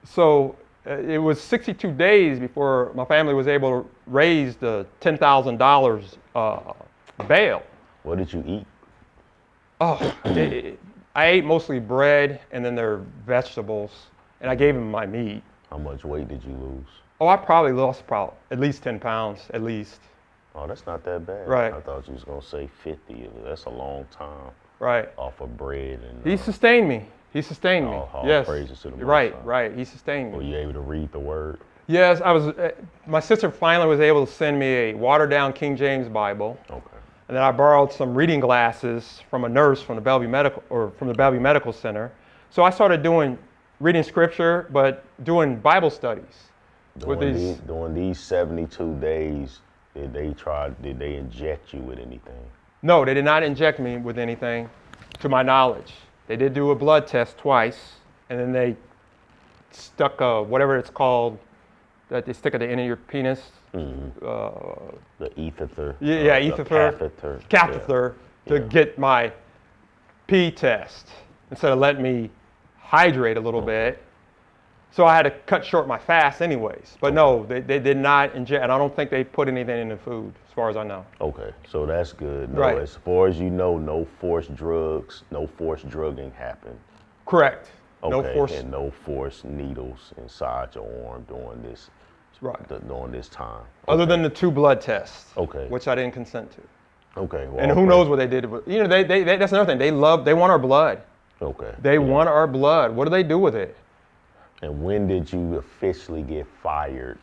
So it was 62 days before my family was able to raise the $10,000 bail.
What did you eat?
I ate mostly bread and then their vegetables, and I gave them my meat.
How much weight did you lose?
I probably lost at least 10 pounds, at least.
Oh, that's not that bad.
Right.
I thought you was going to say 50. That's a long time.
Right.
Off of bread. And
He sustained me.
All
Yes.
praises to the Most
Right,
High.
right. He sustained me.
Were you able to read the word?
Yes, I was. My sister finally was able to send me a watered-down King James Bible.
Okay.
And then I borrowed some reading glasses from a nurse from the Bellevue Medical Center. So I started reading scripture, but doing Bible studies.
During these 72 days, did they inject you with anything?
No, they did not inject me with anything, to my knowledge. They did do a blood test twice, and then they stuck whatever it's called that they stick at the end of your penis.
The ether.
Yeah, ether. Catheter to get my pee test instead of letting me hydrate a little bit. So I had to cut short my fast anyways. But no, they did not inject, and I don't think they put anything in the food, as far as I know.
Okay, so that's good. No,
Right.
as far as you know, no forced drugs, no forced drugging happened.
Correct.
Okay,
No force.
and no forced needles inside your arm during this time.
Other
Okay.
than the 2 blood tests.
Okay.
Which I didn't consent to.
Okay. Well,
And who knows what they did. You know, they that's another thing. They want our blood.
Okay.
They want our blood. What do they do with it?
And when did you officially get fired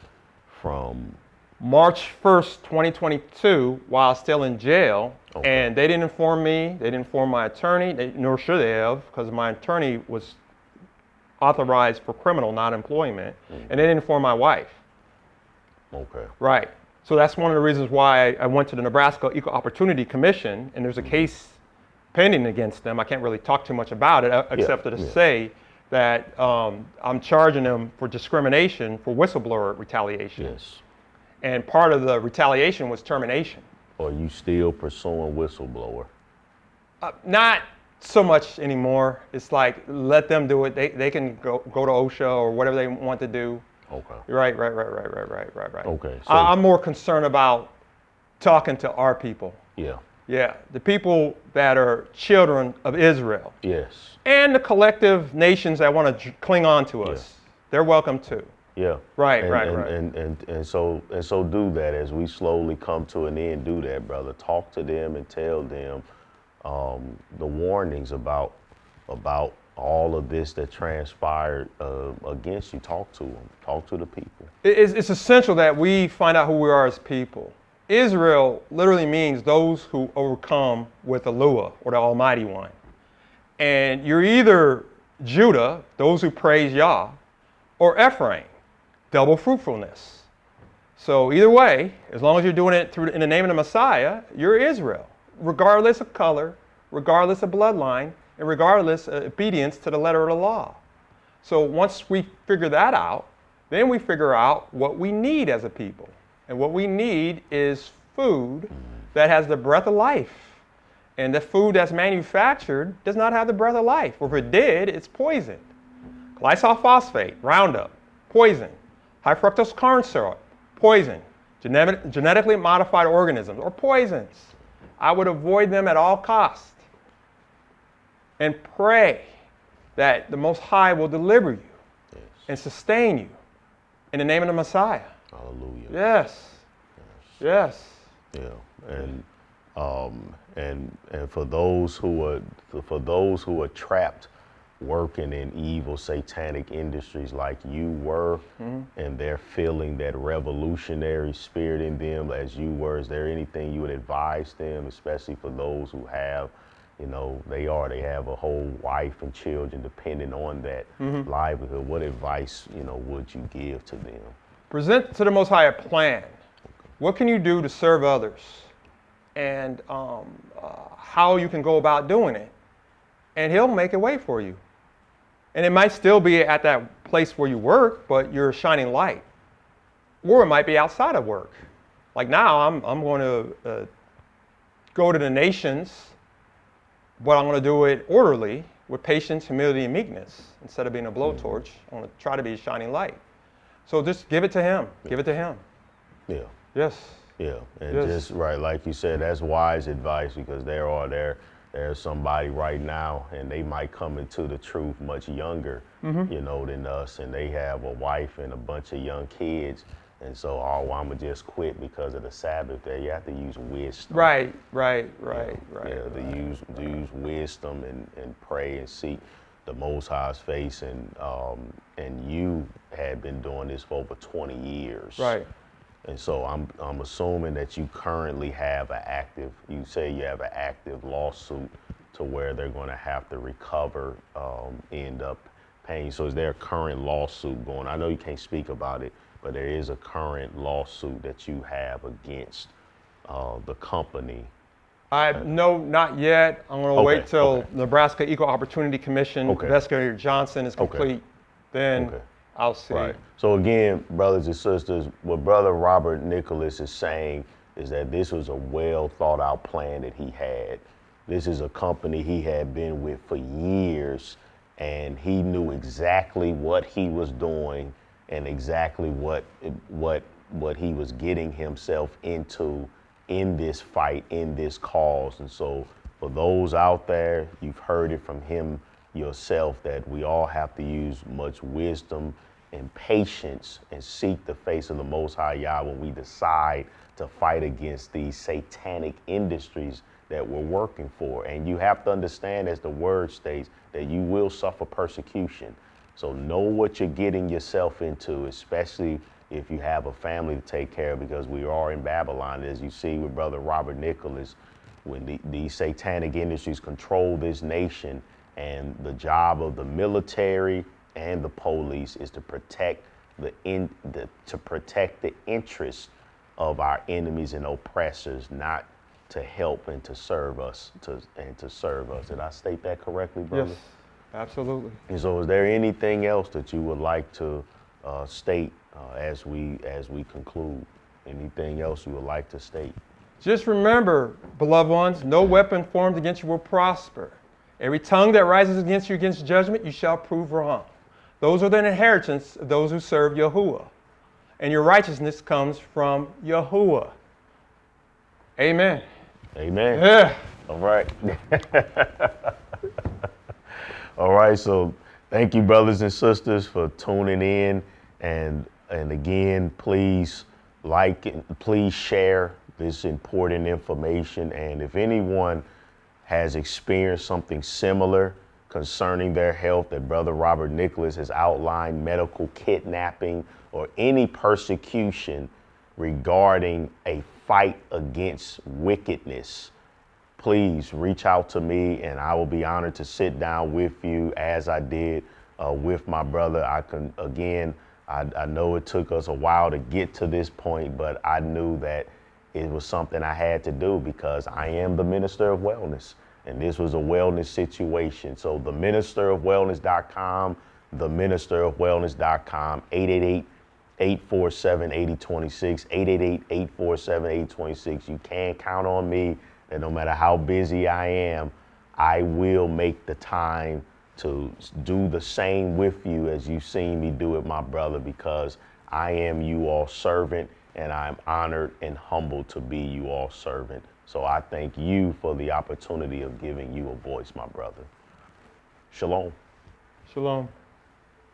from?
March 1st, 2022, while still in jail.
Okay.
And they didn't inform me. They didn't inform my attorney. Nor should they have, because my attorney was authorized for criminal non-employment. And they didn't inform my wife.
Okay.
Right. So that's one of the reasons why I went to the Nebraska Equal Opportunity Commission, and there's a case pending against them. I can't really talk too much about it, except to say that I'm charging them for discrimination for whistleblower retaliation.
Yes.
And part of the retaliation was termination.
Are you still pursuing whistleblower?
Not so much anymore. It's like, let them do it. They can go to OSHA or whatever they want to do.
Okay.
Right.
Okay. So,
I'm more concerned about talking to our people.
yeah.
Yeah, the people that are children of Israel
Yes.
and the collective nations that want to cling on to us. They're welcome too.
Yeah.
Right.
And so do that as we slowly come to an end. Do that, brother. Talk to them and tell them the warnings about all of this that transpired against you. Talk to them. Talk to the people.
It's essential that we find out who we are as people. Israel literally means those who overcome with Eloah, or the Almighty One. And you're either Judah, those who praise Yah, or Ephraim, double fruitfulness. So either way, as long as you're doing it in the name of the Messiah, you're Israel, regardless of color, regardless of bloodline, and regardless of obedience to the letter of the law. So once we figure that out, then we figure out what we need as a people. And what we need is food that has the breath of life. And the food that's manufactured does not have the breath of life. Or if it did, it's poison. Glyphosate, Roundup, poison. High fructose corn syrup, poison. Genetically modified organisms, or poisons. I would avoid them at all costs. And pray that the Most High will deliver you and sustain you in the name of the Messiah.
Hallelujah.
Yes.
Yeah. And for those who are trapped working in evil satanic industries like you were, and they're feeling that revolutionary spirit in them as you were, is there anything you would advise them, especially for those who have, they have a whole wife and children depending on that livelihood? What advice, would you give to them?
Present to the Most High a plan. What can you do to serve others? And how you can go about doing it. And He'll make a way for you. And it might still be at that place where you work, but you're a shining light. Or it might be outside of work. Like now, I'm going to go to the nations, but I'm going to do it orderly, with patience, humility, and meekness. Instead of being a blowtorch, I'm going to try to be a shining light. So just give it to Him. Give it to Him.
Yeah.
Yes.
Yeah. And just right, like you said, that's wise advice, because there's somebody right now, and they might come into the truth much younger, than us, and they have a wife and a bunch of young kids, and so I'm gonna just quit because of the Sabbath day. You have to use wisdom.
Right.
Yeah, to use wisdom and pray and seek the Most High's face, and you had been doing this for over 20 years.
Right.
And so I'm assuming that you currently have you say you have an active lawsuit to where they're going to have to recover, end up paying. So is there a current lawsuit going? I know you can't speak about it, but there is a current lawsuit that you have against the company.
No, not yet. I'm going to wait till Nebraska Equal Opportunity Commission Investigator Johnson is complete. Then I'll see.
Right. So again, brothers and sisters, what Brother Robert Nicholas is saying is that this was a well thought out plan that he had. This is a company he had been with for years, and he knew exactly what he was doing and exactly what he was getting himself into in this fight, in this cause. And so for those out there, you've heard it from him yourself that we all have to use much wisdom and patience and seek the face of the Most High Yah when we decide to fight against these satanic industries that we're working for. And you have to understand, as the word states, that you will suffer persecution. So know what you're getting yourself into, especially if you have a family to take care of, because we are in Babylon. As you see with Brother Robert Nicholas, when these satanic industries control this nation, and the job of the military and the police is to protect the interests of our enemies and oppressors, not to help and to serve us. Did I state that correctly, brother?
Yes, absolutely.
And so, is there anything else that you would like to state as we conclude? Anything else you would like to state?
Just remember, beloved ones, no weapon formed against you will prosper. Every tongue that rises against you against judgment, you shall prove wrong. Those are the inheritance of those who serve Yahuwah. And your righteousness comes from Yahuwah. Amen.
Amen.
Yeah.
All right. All right. So thank you, brothers and sisters, for tuning in. And again, please like and please share this important information. And if anyone has experienced something similar concerning their health that Brother Robert Nicholas has outlined, medical kidnapping, or any persecution regarding a fight against wickedness, please reach out to me, and I will be honored to sit down with you as I did with my brother. I know it took us a while to get to this point, but I knew that it was something I had to do because I am the minister of wellness, and this was a wellness situation. So the ministerofwellness.com, the ministerofwellness.com, 888-847-8026, 888-847-8026. You can count on me that no matter how busy I am, I will make the time to do the same with you as you've seen me do it, my brother, because I am you all's servant, and I'm honored and humbled to be you all's servant. So I thank you for the opportunity of giving you a voice, my brother. Shalom.
Shalom.